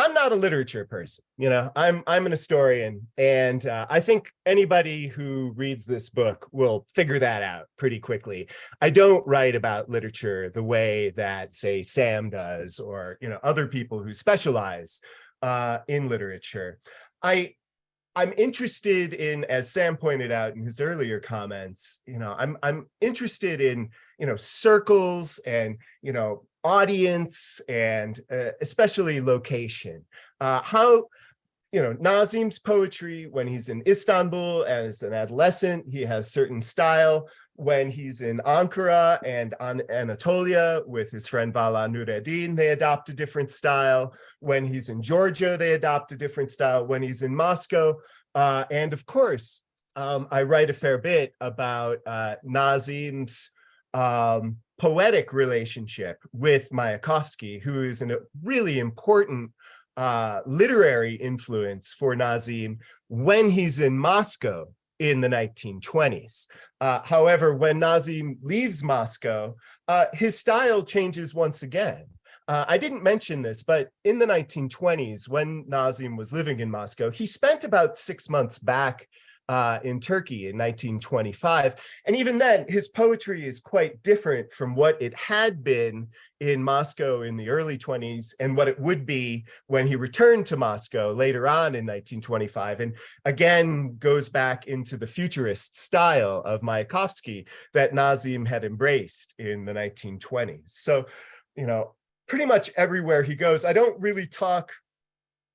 I'm not a literature person, you know, I'm an historian, and I think anybody who reads this book will figure that out pretty quickly. I don't write about literature the way that, say, Sam does, or, you know, other people who specialize in literature. I'm interested in, as Sam pointed out in his earlier comments, you know, I'm interested in, you know, circles and, you know, audience and especially location. How, you know, Nazim's poetry, when he's in Istanbul as an adolescent, he has certain style. When he's in Ankara and on Anatolia with his friend Vala Nureddin, they adopt a different style. When he's in Georgia, they adopt a different style. When he's in Moscow, and of course, I write a fair bit about Nazim's poetic relationship with Mayakovsky, who is a really important literary influence for Nazim when he's in Moscow in the 1920s. However, when Nazim leaves Moscow, his style changes once again. I didn't mention this, but in the 1920s, when Nazim was living in Moscow, he spent about 6 months back in Turkey in 1925. And even then, his poetry is quite different from what it had been in Moscow in the early 20s and what it would be when he returned to Moscow later on in 1925. And again, goes back into the futurist style of Mayakovsky that Nazim had embraced in the 1920s. So, you know, pretty much everywhere he goes, I don't really talk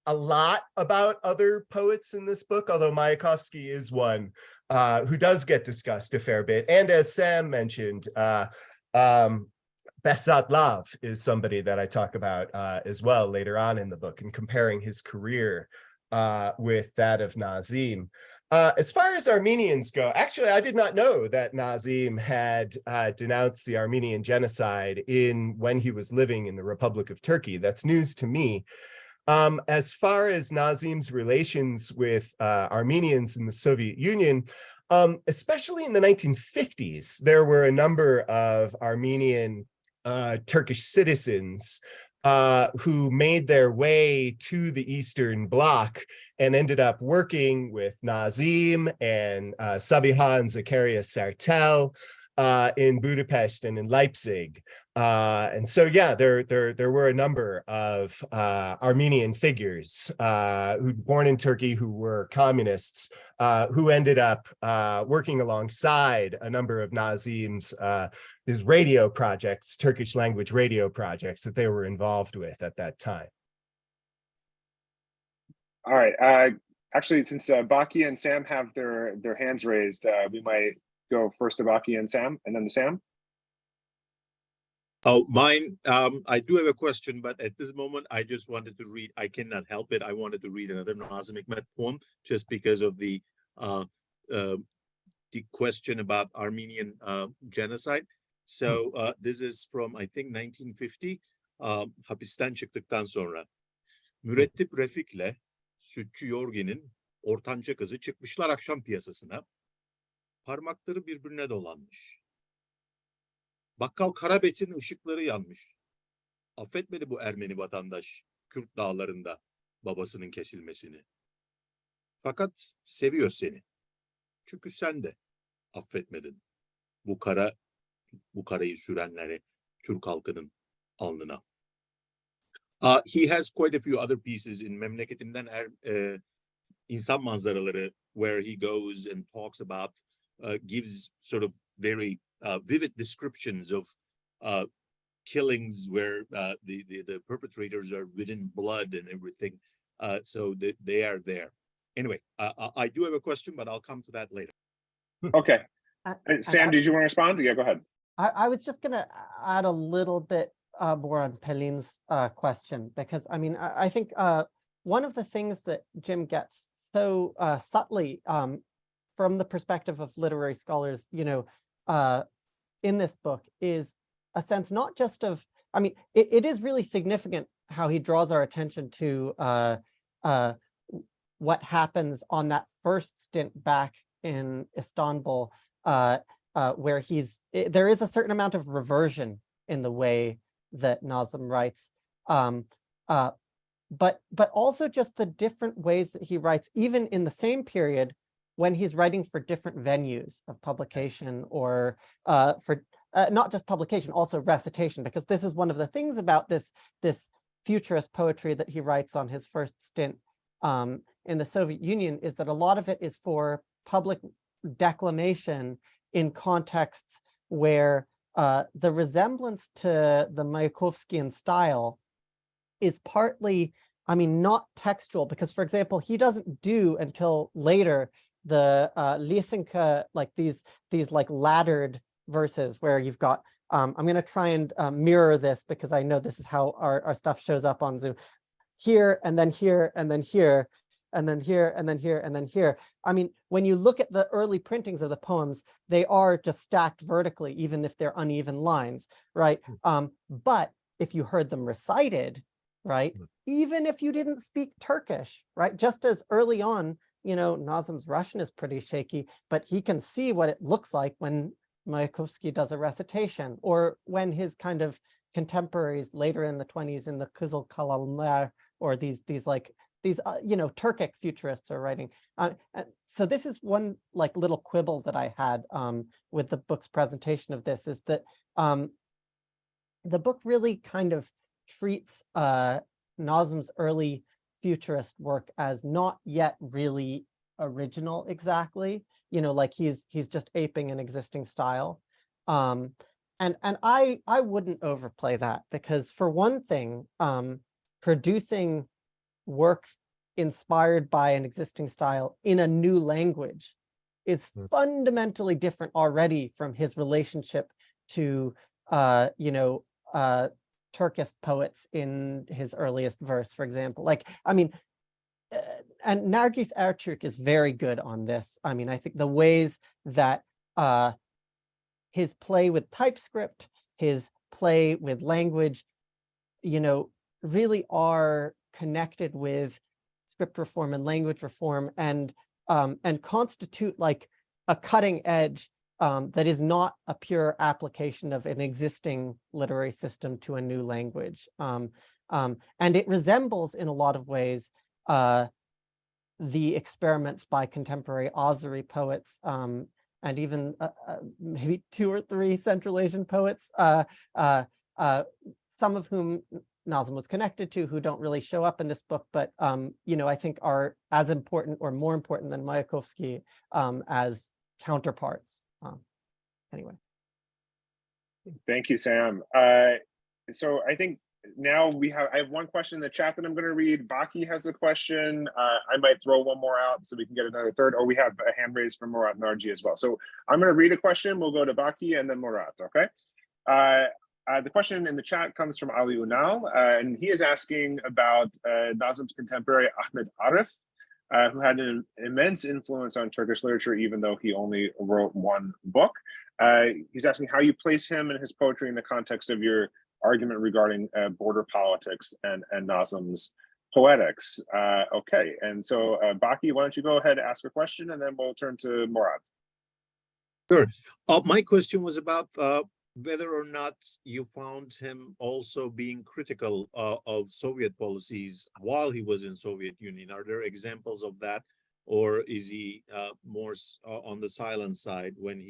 a lot about other poets in this book, although Mayakovsky is one who does get discussed a fair bit. And as Sam mentioned, Behzat Lav is somebody that I talk about as well later on in the book, and comparing his career with that of Nazim. As far as Armenians go, actually, I did not know that Nazim had denounced the Armenian genocide when he was living in the Republic of Turkey. That's news to me. As far as Nazim's relations with Armenians in the Soviet Union, especially in the 1950s, there were a number of Armenian Turkish citizens who made their way to the Eastern Bloc and ended up working with Nazim and Sabiha and Zakaria Sertel in Budapest and in Leipzig. And so, yeah, there were a number of Armenian figures who born in Turkey who were communists who ended up working alongside a number of Nazim's his radio projects, Turkish language radio projects that they were involved with at that time. All right. Actually, since Baki and Sam have their hands raised, we might go first to Baki and Sam, and then to Sam. Oh, mine, I do have a question, but at this moment, I just wanted to read, I cannot help it. I wanted to read another Nazım Hikmet poem just because of the question about Armenian genocide. So this is from, I think, 1950, hapisten çıktıktan sonra. Mürettip Refik'le Sütçü Yorgin'in ortanca kızı çıkmışlar akşam piyasasına. parmakları birbirine dolanmış. Bakkal Karabet'in ışıkları yanmış. Affetmedi bu Ermeni vatandaş Kürt dağlarında babasının kesilmesini. Fakat seviyor seni. Çünkü sen de affetmedin bu karayı sürenleri Türk halkının alnına. He has quite a few other pieces in Memleketimden İnsan Manzaraları, where he goes and talks about, gives sort of very vivid descriptions of killings where the perpetrators are within blood and everything. So they are there. Anyway, I do have a question, but I'll come to that later. Okay. And Sam, did you want to respond? Yeah, go ahead. I was just going to add a little bit more on Pelin's question, because I mean, I think one of the things that Jim gets so subtly from the perspective of literary scholars, you know, in this book is a sense not just of, I mean, it is really significant how he draws our attention to what happens on that first stint back in Istanbul, where there is a certain amount of reversion in the way that Nazım writes, but also just the different ways that he writes, even in the same period when he's writing for different venues of publication, or for not just publication, also recitation, because this is one of the things about this futurist poetry that he writes on his first stint in the Soviet Union, is that a lot of it is for public declamation in contexts where the resemblance to the Mayakovskian style is partly, I mean, not textual, because, for example, he doesn't do until later the Lysenka, like these like laddered verses where you've got, I'm going to try and mirror this because I know this is how our stuff shows up on Zoom. Here, and then here, and then here, and then here, and then here, and then here. I mean, when you look at the early printings of the poems, they are just stacked vertically, even if they're uneven lines, right? But if you heard them recited, right, even if you didn't speak Turkish, right, just as early on, you know, Nazım's Russian is pretty shaky, but he can see what it looks like when Mayakovsky does a recitation, or when his kind of contemporaries later in the 20s in the Kızıl Kalemler, or these you know, Turkic futurists are writing. So this is one like little quibble that I had with the book's presentation of this, is that the book really kind of treats Nazım's early futurist work as not yet really original exactly, you know, like he's just aping an existing style. And I wouldn't overplay that, because for one thing, producing work inspired by an existing style in a new language is fundamentally different already from his relationship to you know, Turkish poets in his earliest verse, for example. Like, I mean, and Nargis Ertürk is very good on this. I mean, I think the ways that his play with typescript, his play with language, you know, really are connected with script reform and language reform, and constitute like a cutting edge that is not a pure application of an existing literary system to a new language. And it resembles in a lot of ways the experiments by contemporary Azeri poets, and even maybe 2 or 3 Central Asian poets, some of whom Nazım was connected to, who don't really show up in this book, but you know, I think are as important or more important than Mayakovsky as counterparts. Anyway. Thank you, Sam. So I think now I have one question in the chat that I'm going to read. Baki has a question. I might throw one more out so we can get another third, or we have a hand raised from Murat Narji as well. So I'm going to read a question. We'll go to Baki and then Murat, okay? The question in the chat comes from Ali Unal, and he is asking about Nazım's contemporary Ahmet Arif, who had an immense influence on Turkish literature, even though he only wrote one book. He's asking how you place him and his poetry in the context of your argument regarding border politics and Nazım's poetics. Okay, and so Baki, why don't you go ahead and ask a question, and then we'll turn to Murat. Sure. My question was about whether or not you found him also being critical of Soviet policies while he was in Soviet Union. Are there examples of that, or is he more on the silent side when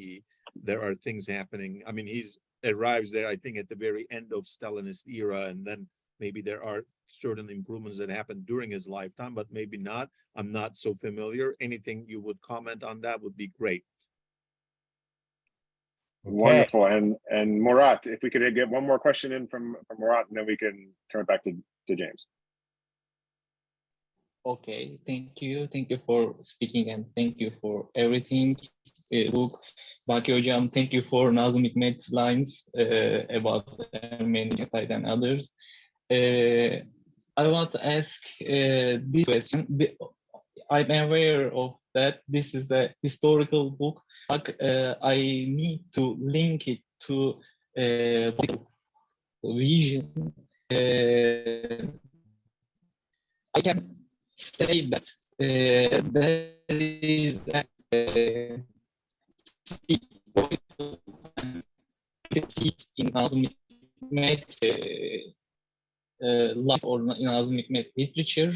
there are things happening? I mean, he's arrives there, I think, at the very end of Stalinist era, and then maybe there are certain improvements that happened during his lifetime, but maybe not. I'm not so familiar. Anything you would comment on that would be great. Okay. Wonderful. And Murat, if we could get one more question in from Murat, and then we can turn it back to James. Okay, thank you. Thank you for speaking and thank you for everything. Look, Baki Hocam, thank you for Nazım Hikmet lines about Armenian genocide and others. I want to ask this question. I'm aware of that this is a historical book, but I need to link it to political vision. I can say that there is a in Nazım Hikmet life or in Nazım Hikmet literature,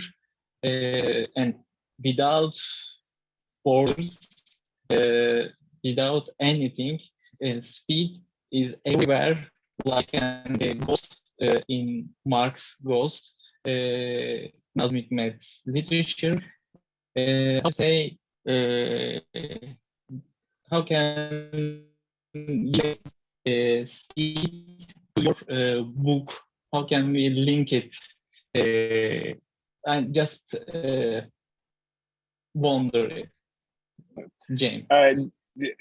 and without borders, without anything, speed is everywhere, like a ghost in Marx Ghost. Nazım Hikmet's literature, how can you speak to your book? How can we link it? I just wonder, James.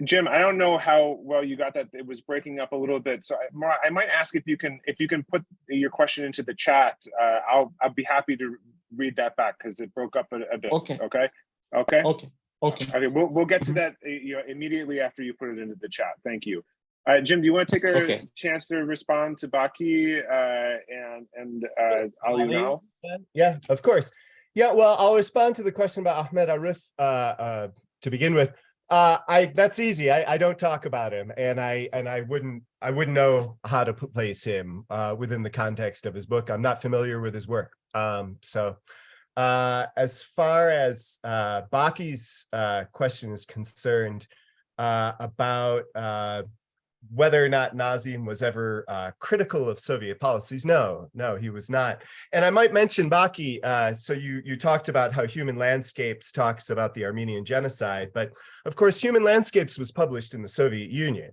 Jim, I don't know how well you got that. It was breaking up a little bit, so I might ask if you can put your question into the chat. I'll be happy to read that back because it broke up a bit. Okay. Okay. Okay. Okay. Okay. Okay. We'll get to that immediately after you put it into the chat. Thank you. Jim, do you want to take a chance to respond to Baki and Ali now? Yeah, of course. Yeah, well, I'll respond to the question about Ahmet Arif to begin with. That's easy. I don't talk about him, and I wouldn't know how to place him within the context of his book. I'm not familiar with his work. So as far as Baki's question is concerned about whether or not Nazim was ever critical of Soviet policies, no, he was not. And I might mention Baki, so you talked about how Human Landscapes talks about the Armenian genocide, but of course, Human Landscapes was published in the Soviet Union.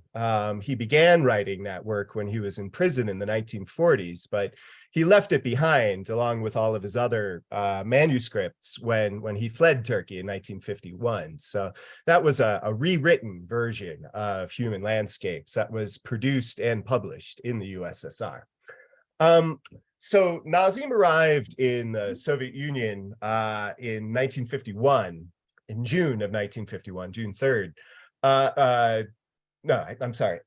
He began writing that work when he was in prison in the 1940s, but he left it behind along with all of his other manuscripts when he fled Turkey in 1951. So that was a rewritten version of Human Landscapes that was produced and published in the USSR. So Nazim arrived in the Soviet Union in 1951, in June of 1951, June 3rd. No, I'm sorry.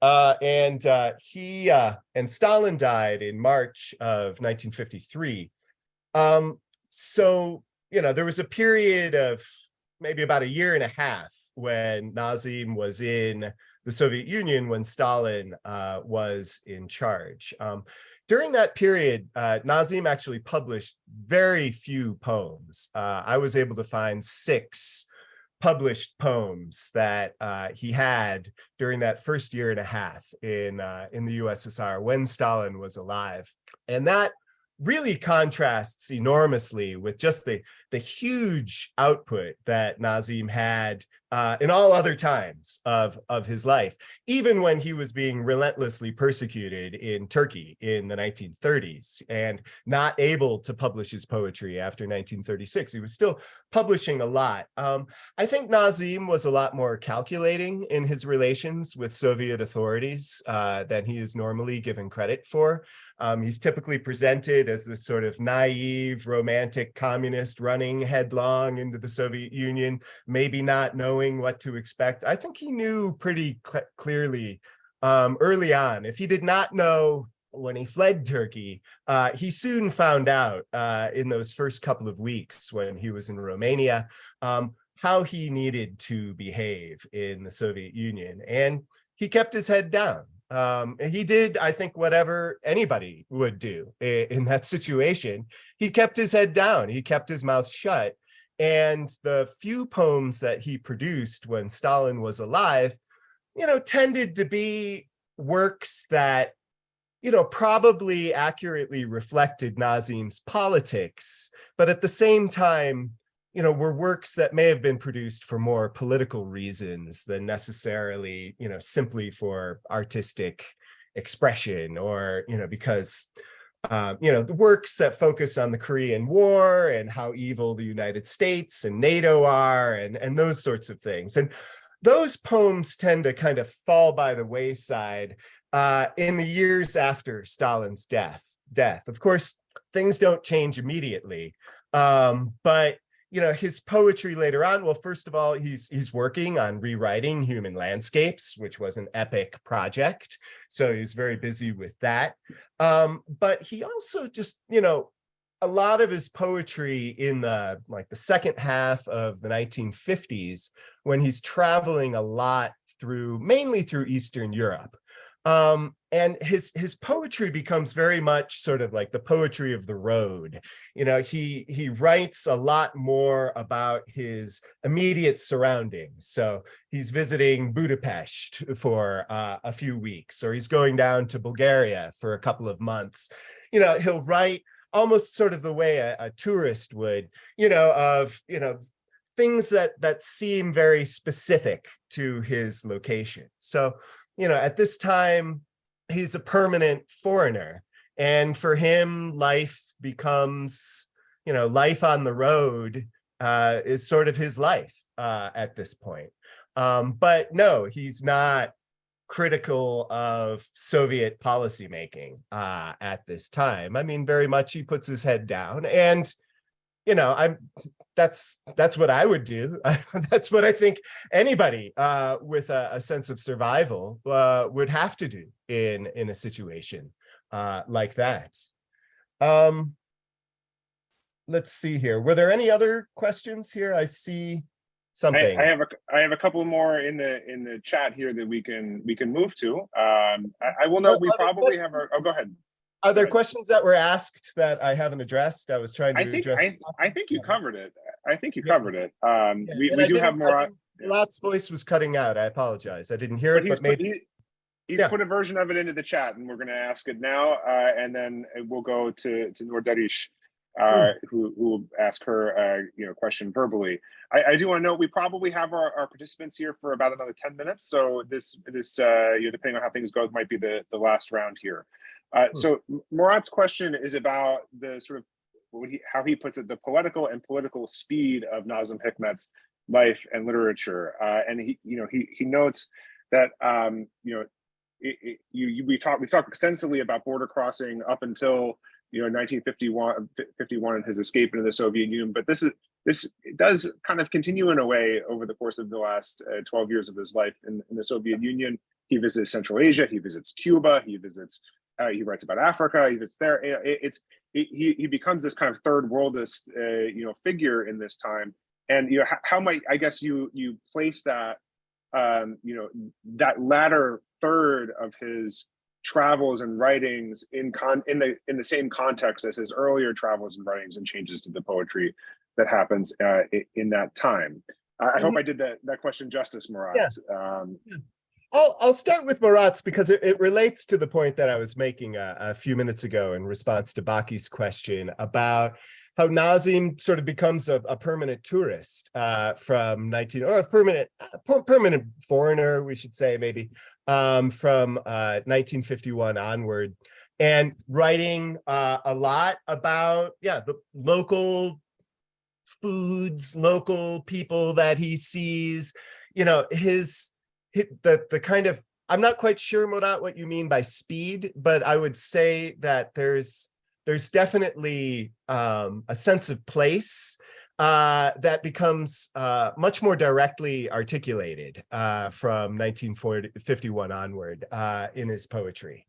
He and Stalin died in March of 1953. So, there was a period of maybe about a year and a half when Nazim was in the Soviet Union when Stalin was in charge. During that period, Nazim actually published very few poems. I was able to find 6 published poems that he had during that first year and a half in the USSR when Stalin was alive. And that really contrasts enormously with just the huge output that Nazim had in all other times of his life, even when he was being relentlessly persecuted in Turkey in the 1930s and not able to publish his poetry after 1936. He was still publishing a lot. I think Nazim was a lot more calculating in his relations with Soviet authorities than he is normally given credit for. He's typically presented as this sort of naive, romantic communist running headlong into the Soviet Union, maybe not knowing what to expect. I think he knew pretty clearly early on. If he did not know when he fled Turkey, he soon found out in those first couple of weeks when he was in Romania. how he needed to behave in the Soviet Union. And he kept his head down. And he did, I think, whatever anybody would do in that situation. He kept his head down. He kept his mouth shut. And the few poems that he produced when Stalin was alive, tended to be works that, probably accurately reflected Nazim's politics, but at the same time, were works that may have been produced for more political reasons than necessarily, simply for artistic expression, or, because, the works that focus on the Korean War and how evil the United States and NATO are, and those sorts of things. And those poems tend to kind of fall by the wayside in the years after Stalin's death. Of course, things don't change immediately, but his poetry later on, well, first of all, he's working on rewriting Human Landscapes, which was an epic project. So he's very busy with that. But he also just, a lot of his poetry in the second half of the 1950s, when he's traveling a lot mainly through Eastern Europe. And his poetry becomes very much sort of like the poetry of the road. He writes a lot more about his immediate surroundings. So he's visiting Budapest for a few weeks, or he's going down to Bulgaria for a couple of months. He'll write almost sort of the way a tourist would, of things that seem very specific to his location. So at this time, he's a permanent foreigner. And for him, life becomes, life on the road is sort of his life at this point. But no, he's not critical of Soviet policymaking at this time. I mean, very much he puts his head down. And, that's what I would do. That's what I think anybody with a sense of survival would have to do in a situation like that. Let's see here. Were there any other questions here? I see something. I have a couple more in the chat here that we can move to. I will note we probably have our. Oh, go ahead. Are there questions that were asked that I haven't addressed? I was trying to address. I think you covered it. I think you covered it. We do have more. Lot's voice was cutting out. I apologize. I didn't hear it, but maybe he's put a version of it into the chat, and we're going to ask it now, and then we'll go to Nordarish, who will ask her question verbally. I do want to note we probably have our participants here for about another 10 minutes. So this depending on how things go, it might be the last round here. So Murat's question is about the sort of how he puts it, the poetical and political speed of Nazım Hikmet's life and literature, and he notes that we've talked extensively about border crossing up until 1951 and his escape into the Soviet Union, but this does kind of continue in a way over the course of the last 12 years of his life in the Soviet Union. He visits Central Asia, he visits Cuba, he writes about Africa, he visits there. He becomes this kind of third worldist figure in this time. And how might, I guess, you place that that latter third of his travels and writings in the same context as his earlier travels and writings and changes to the poetry that happens in that time. I hope I did that question justice, Murat. Yeah. I'll start with Murat's because it relates to the point that I was making a few minutes ago in response to Baki's question about how Nazim sort of becomes a permanent tourist or a permanent foreigner, we should say, maybe, from 1951 onward, and writing a lot about the local foods, local people that he sees, the kind of, I'm not quite sure, Murat, what you mean by speed, but I would say that there's definitely a sense of place that becomes much more directly articulated from 1951 onward in his poetry.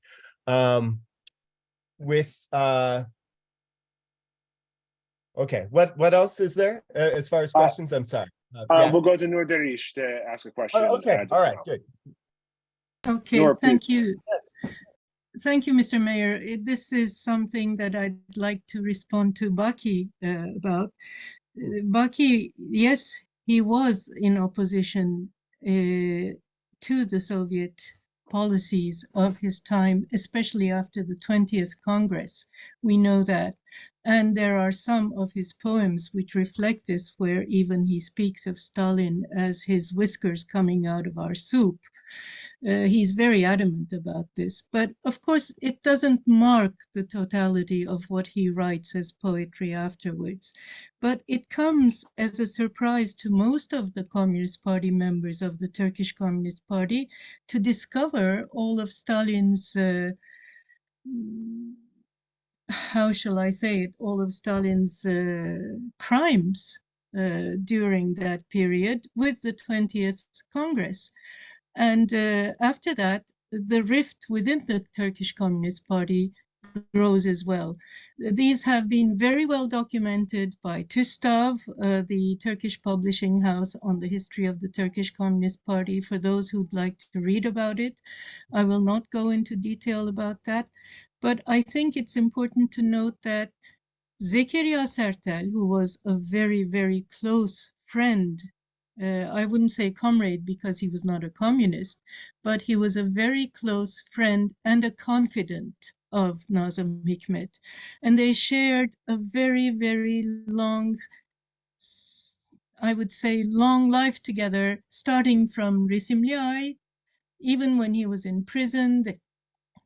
Okay, what else is there as far as questions? I'm sorry. Yeah. We'll go to Noor Darish to ask a question. Oh, okay. just All right. now. Good. Okay, Noor, thank please. you. Yes. Thank you, Mr. Meyer. This is something that I'd like to respond to Baki about. Baki, yes, he was in opposition to the Soviet policies of his time, especially after the 20th Congress. We know that. And there are some of his poems which reflect this, where even he speaks of Stalin as his whiskers coming out of our soup. He's very adamant about this. But of course, it doesn't mark the totality of what he writes as poetry afterwards. But it comes as a surprise to most of the Communist Party members of the Turkish Communist Party to discover all of Stalin's, how shall I say it, all of Stalin's crimes during that period with the 20th Congress. And after that, the rift within the Turkish Communist Party grows as well. These have been very well documented by TÜSTAV, the Turkish publishing house on the history of the Turkish Communist Party, for those who'd like to read about it. I will not go into detail about that, but I think it's important to note that Zekeriya Sertel, who was a very, very close friend, I wouldn't say comrade because he was not a communist, but he was a very close friend and a confidant of Nazım Hikmet. And they shared a very, very long, I would say, long life together, starting from Resimli Ay. Even when he was in prison,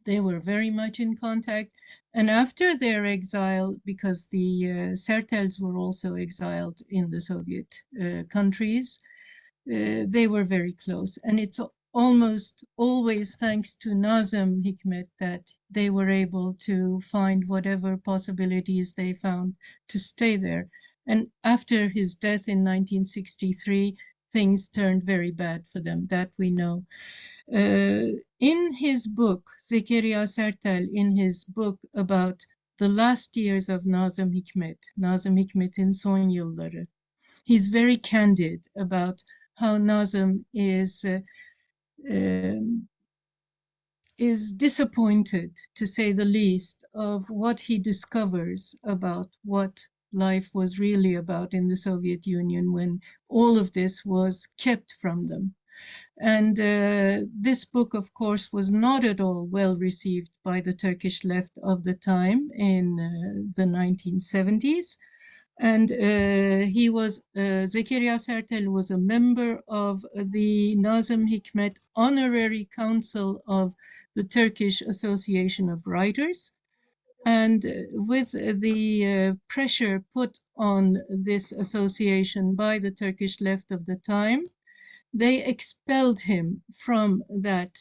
they were very much in contact. And after their exile, because the Sertels were also exiled in the Soviet countries, they were very close. And it's almost always thanks to Nazım Hikmet that they were able to find whatever possibilities they found to stay there. And after his death in 1963, things turned very bad for them, that we know. In his book, Zekeriya Sertel, in his book about the last years of Nazım Hikmet'in son yılları, he's very candid about how Nazım is disappointed, to say the least, of what he discovers about what life was really about in the Soviet Union when all of this was kept from them. And this book, of course, was not at all well received by the Turkish left of the time in the 1970s. And Zekeriya Sertel was a member of the Nazım Hikmet Honorary Council of the Turkish Association of Writers. And with the pressure put on this association by the Turkish left of the time, they expelled him from that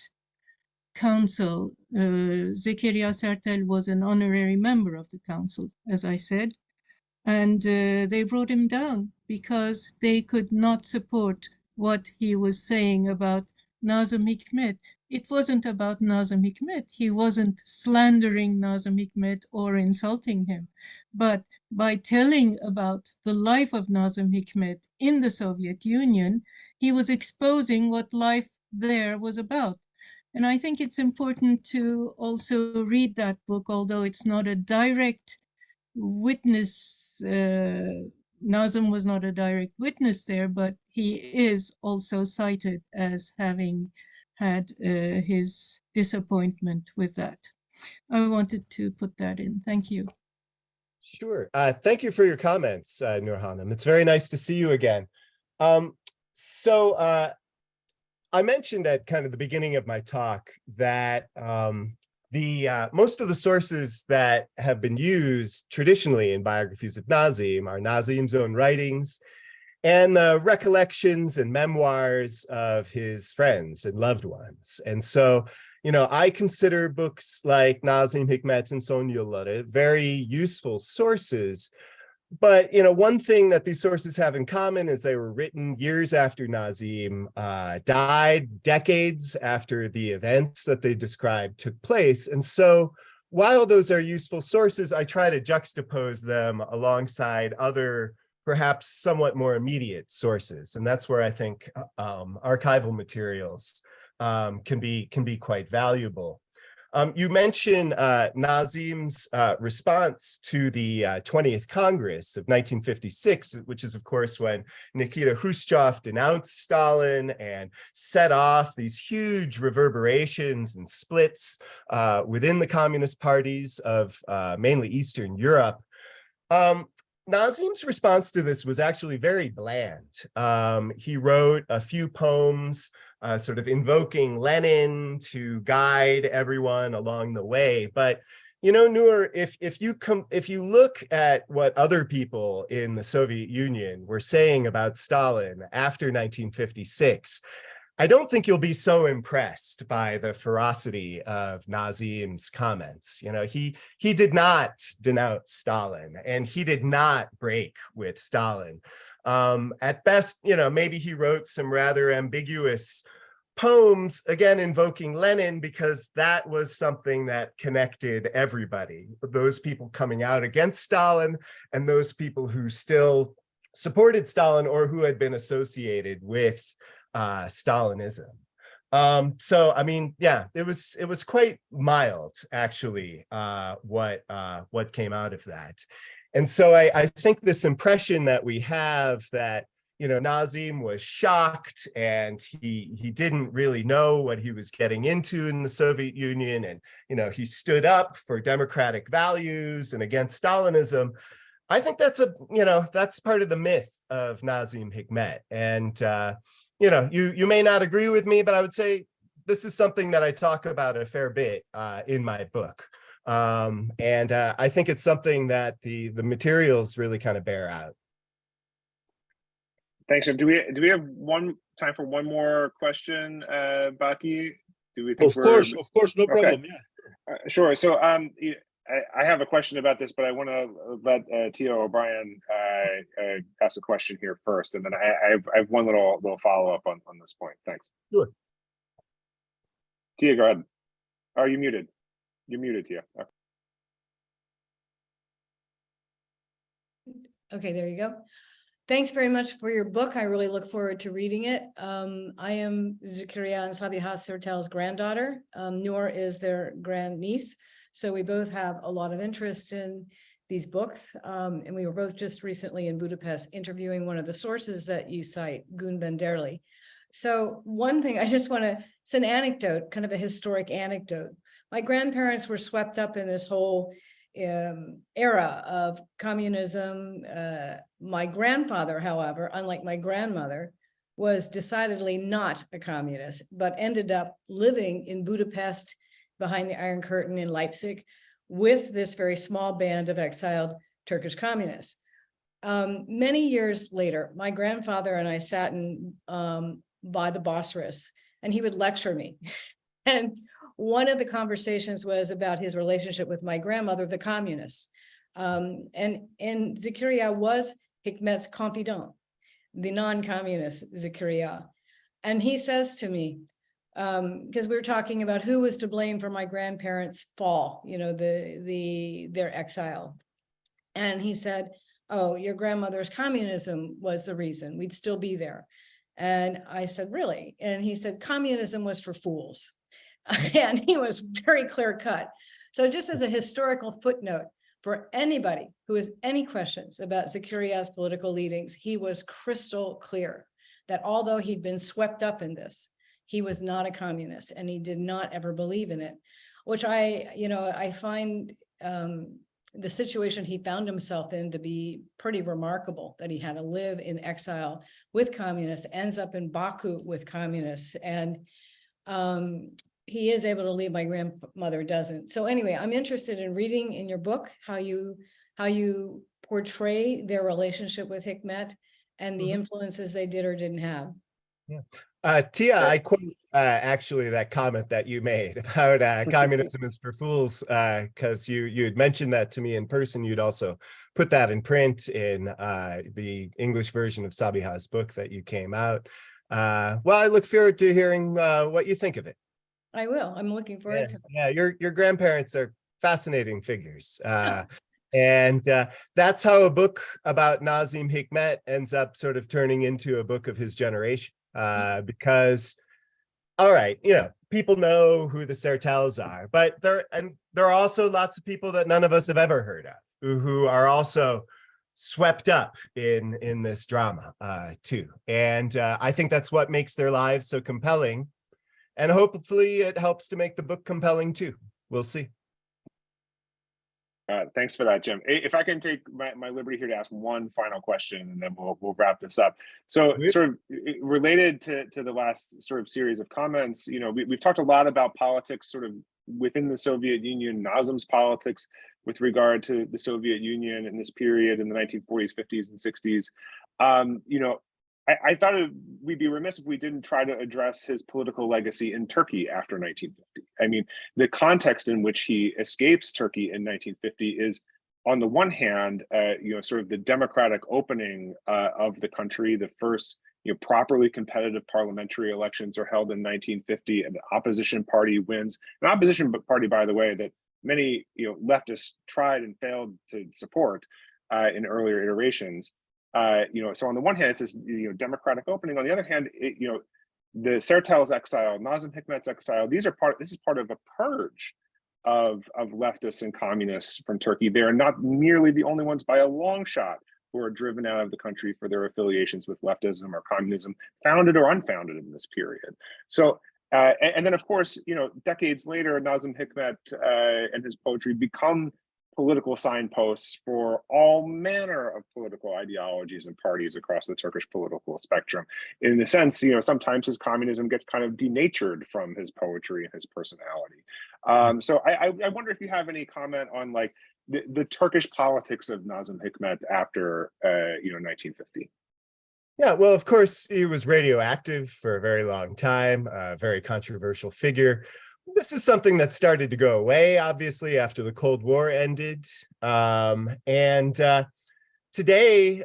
council. Zekeriya Sertel was an honorary member of the council, as I said, and they brought him down because they could not support what he was saying about Nazım Hikmet. It wasn't about Nazım Hikmet. He wasn't slandering Nazım Hikmet or insulting him. But by telling about the life of Nazım Hikmet in the Soviet Union, he was exposing what life there was about. And I think it's important to also read that book, although it's not a direct witness. Nazım was not a direct witness there, but he is also cited as having had his disappointment with that. I wanted to put that in. Thank you. Sure. Thank you for your comments, Nur Hanım. It's very nice to see you again. So I mentioned at kind of the beginning of my talk that most of the sources that have been used traditionally in biographies of Nazım are Nazım's own writings and the recollections and memoirs of his friends and loved ones. And so, you know, I consider books like Nazım Hikmet'in Son Yılları very useful sources. But, you know, one thing that these sources have in common is they were written years after Nazım died, decades after the events that they described took place. And so while those are useful sources, I try to juxtapose them alongside other perhaps somewhat more immediate sources. And that's where I think archival materials can be quite valuable. You mentioned Nazim's response to the 20th Congress of 1956, which is, of course, when Nikita Khrushchev denounced Stalin and set off these huge reverberations and splits within the communist parties of mainly Eastern Europe. Nazim's response to this was actually very bland. He wrote a few poems sort of invoking Lenin to guide everyone along the way. But, you know, Noor, if you look at what other people in the Soviet Union were saying about Stalin after 1956, I don't think you'll be so impressed by the ferocity of Nazim's comments. You know, he did not denounce Stalin, and he did not break with Stalin. At best, you know, maybe he wrote some rather ambiguous poems, again, invoking Lenin, because that was something that connected everybody, those people coming out against Stalin and those people who still supported Stalin or who had been associated with Stalinism. So, I mean, yeah, it was quite mild, actually, what came out of that. And so I think this impression that we have that, you know, Nazim was shocked and he didn't really know what he was getting into in the Soviet Union, and, you know, he stood up for democratic values and against Stalinism. I think that's that's part of the myth of Nazım Hikmet. And you know, you may not agree with me, but I would say this is something that I talk about a fair bit in my book. And I think it's something that the materials really kind of bear out. Thanks. Do we have time for one more question, Baki? Do we think Of course, no problem. Yeah. Sure. So I have a question about this, but I want to let Tia O'Brien ask a question here first, and then I have one little follow up on this point. Thanks. Sure. Tia, go ahead. Are you muted? You're muted, Tia. Okay, there you go. Thanks very much for your book. I really look forward to reading it. I am Zakaria and Sabiha Sertel's granddaughter. Noor is their grandniece. So we both have a lot of interest in these books. And we were both just recently in Budapest interviewing one of the sources that you cite, Gun Benderli. So one thing I just want to, it's an anecdote, kind of a historic anecdote. My grandparents were swept up in this whole era of communism. My grandfather, however, unlike my grandmother, was decidedly not a communist, but ended up living in Budapest behind the Iron Curtain in Leipzig with this very small band of exiled Turkish communists. Many years later, my grandfather and I sat by the Bosphorus, and he would lecture me. And one of the conversations was about his relationship with my grandmother, the communist. And Zakaria was Hikmet's confidant, the non-communist Zakaria. And he says to me, because we were talking about who was to blame for my grandparents' fall, you know, their exile. And he said, oh, your grandmother's communism was the reason, we'd still be there. And I said, really? And he said, communism was for fools. And he was very clear cut. So just as a historical footnote, for anybody who has any questions about Zakaria's political leanings, he was crystal clear that although he'd been swept up in this, he was not a communist, and he did not ever believe in it, which I find the situation he found himself in to be pretty remarkable, that he had to live in exile with communists, ends up in Baku with communists, and he is able to leave. My grandmother doesn't. So anyway, I'm interested in reading in your book how you portray their relationship with Hikmet and the influences they did or didn't have. Yeah. Tia, I quote actually that comment that you made about communism is for fools, because you had mentioned that to me in person. You'd also put that in print in the English version of Sabiha's book that you came out. Well, I look forward to hearing what you think of it. I will. I'm looking forward to it. Yeah, your grandparents are fascinating figures. And that's how a book about Nazim Hikmet ends up sort of turning into a book of his generation. Because, all right, people know who the Sertels are, but there are also lots of people that none of us have ever heard of who are also swept up in this drama too. And I think that's what makes their lives so compelling. And hopefully it helps to make the book compelling too. We'll see. Thanks for that, Jim. If I can take my liberty here to ask one final question, and then we'll wrap this up. So, sort of related to the last sort of series of comments, we've talked a lot about politics sort of within the Soviet Union, Nazim's politics with regard to the Soviet Union in this period in the 1940s, 50s, and 60s. I thought we'd be remiss if we didn't try to address his political legacy in Turkey after 1950. I mean, the context in which he escapes Turkey in 1950 is, on the one hand, sort of the democratic opening of the country. The first, properly competitive parliamentary elections are held in 1950, and the opposition party wins. An opposition party, by the way, that many leftists tried and failed to support in earlier iterations. So on the one hand, it's this democratic opening. On the other hand, the Sertel's exile, Nazım Hikmet's exile, this is part of a purge of leftists and communists from Turkey. They are not nearly the only ones by a long shot who are driven out of the country for their affiliations with leftism or communism, founded or unfounded in this period. So, and then of course, decades later, Nazım Hikmet and his poetry become political signposts for all manner of political ideologies and parties across the Turkish political spectrum. In a sense, sometimes his communism gets kind of denatured from his poetry and his personality. So I wonder if you have any comment on like the Turkish politics of Nazım Hikmet after 1950. Yeah, well, of course, he was radioactive for a very long time, a very controversial figure. This is something that started to go away, obviously, after the Cold War ended. Today,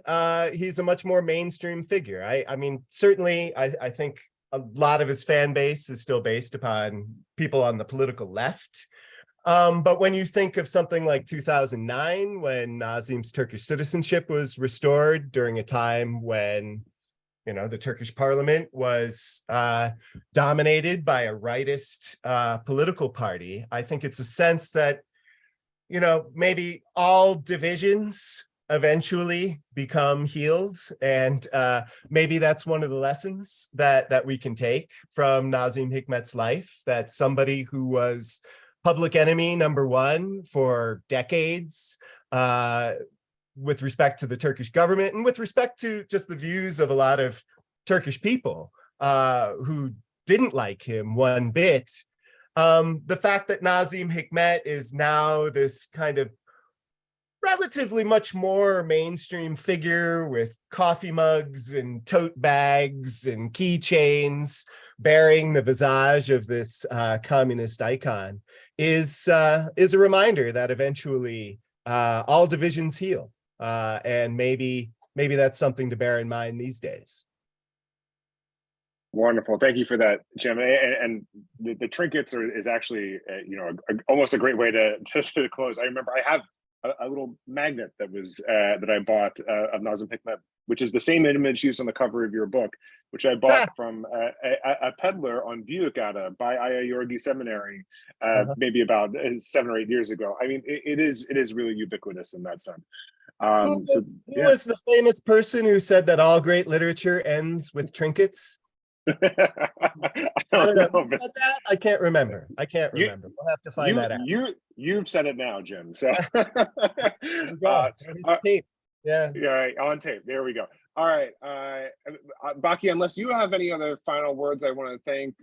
he's a much more mainstream figure. I mean, certainly, I think a lot of his fan base is still based upon people on the political left. But when you think of something like 2009, when Nazim's Turkish citizenship was restored during a time when the Turkish parliament was dominated by a rightist political party, I think it's a sense that, maybe all divisions eventually become healed. And maybe that's one of the lessons that we can take from Nazım Hikmet's life, that somebody who was public enemy number one for decades, with respect to the Turkish government and with respect to just the views of a lot of Turkish people who didn't like him one bit. The fact that Nazım Hikmet is now this kind of relatively much more mainstream figure with coffee mugs and tote bags and keychains bearing the visage of this communist icon is a reminder that eventually all divisions heal. And maybe that's something to bear in mind these days. Wonderful, thank you for that, Jim. And the trinkets is actually, almost a great way to close. I remember I have a little magnet that was that I bought of Nazım Hikmet, which is the same image used on the cover of your book, which I bought from a peddler on Büyükada by Aya Yorgi Seminary, maybe about 7 or 8 years ago. I mean, it is really ubiquitous in that sense. Who was the famous person who said that all great literature ends with trinkets? I don't know. Who said that? I can't remember. We'll have to find that out. You've said it now, Jim. So tape. Yeah, on tape. There we go. All right, Baki, unless you have any other final words, I want to thank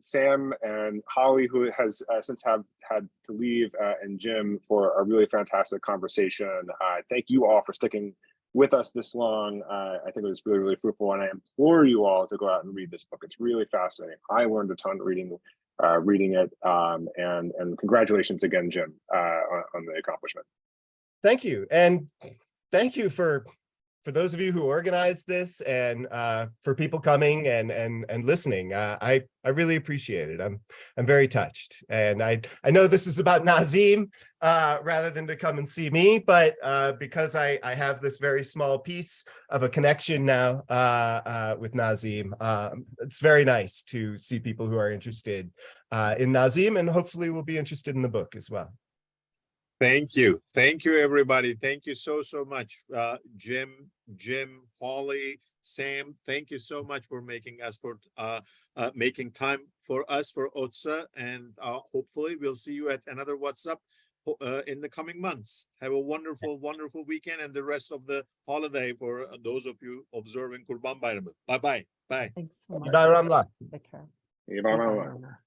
Sam and Holly, who has since had to leave, and Jim for a really fantastic conversation. Thank you all for sticking with us this long. I think it was really, really fruitful, and I implore you all to go out and read this book. It's really fascinating. I learned a ton reading it, and congratulations again, Jim, on the accomplishment. Thank you, and thank you for for those of you who organized this, and for people coming and listening. I really appreciate it. I'm very touched, and I know this is about Nazim rather than to come and see me, but because I have this very small piece of a connection now with Nazim, it's very nice to see people who are interested in Nazim, and hopefully will be interested in the book as well. Thank you. Thank you, everybody. Thank you so much. Jim, Holly, Sam, thank you so much for making time for us for OTSA. And hopefully we'll see you at another WhatsApp in the coming months. Have a wonderful, wonderful weekend and the rest of the holiday for those of you observing Kurban Bayramı. Bye-bye. Bye. Thanks so much. Bye, Ramla. Take care. Bye, bye, bye. Bye.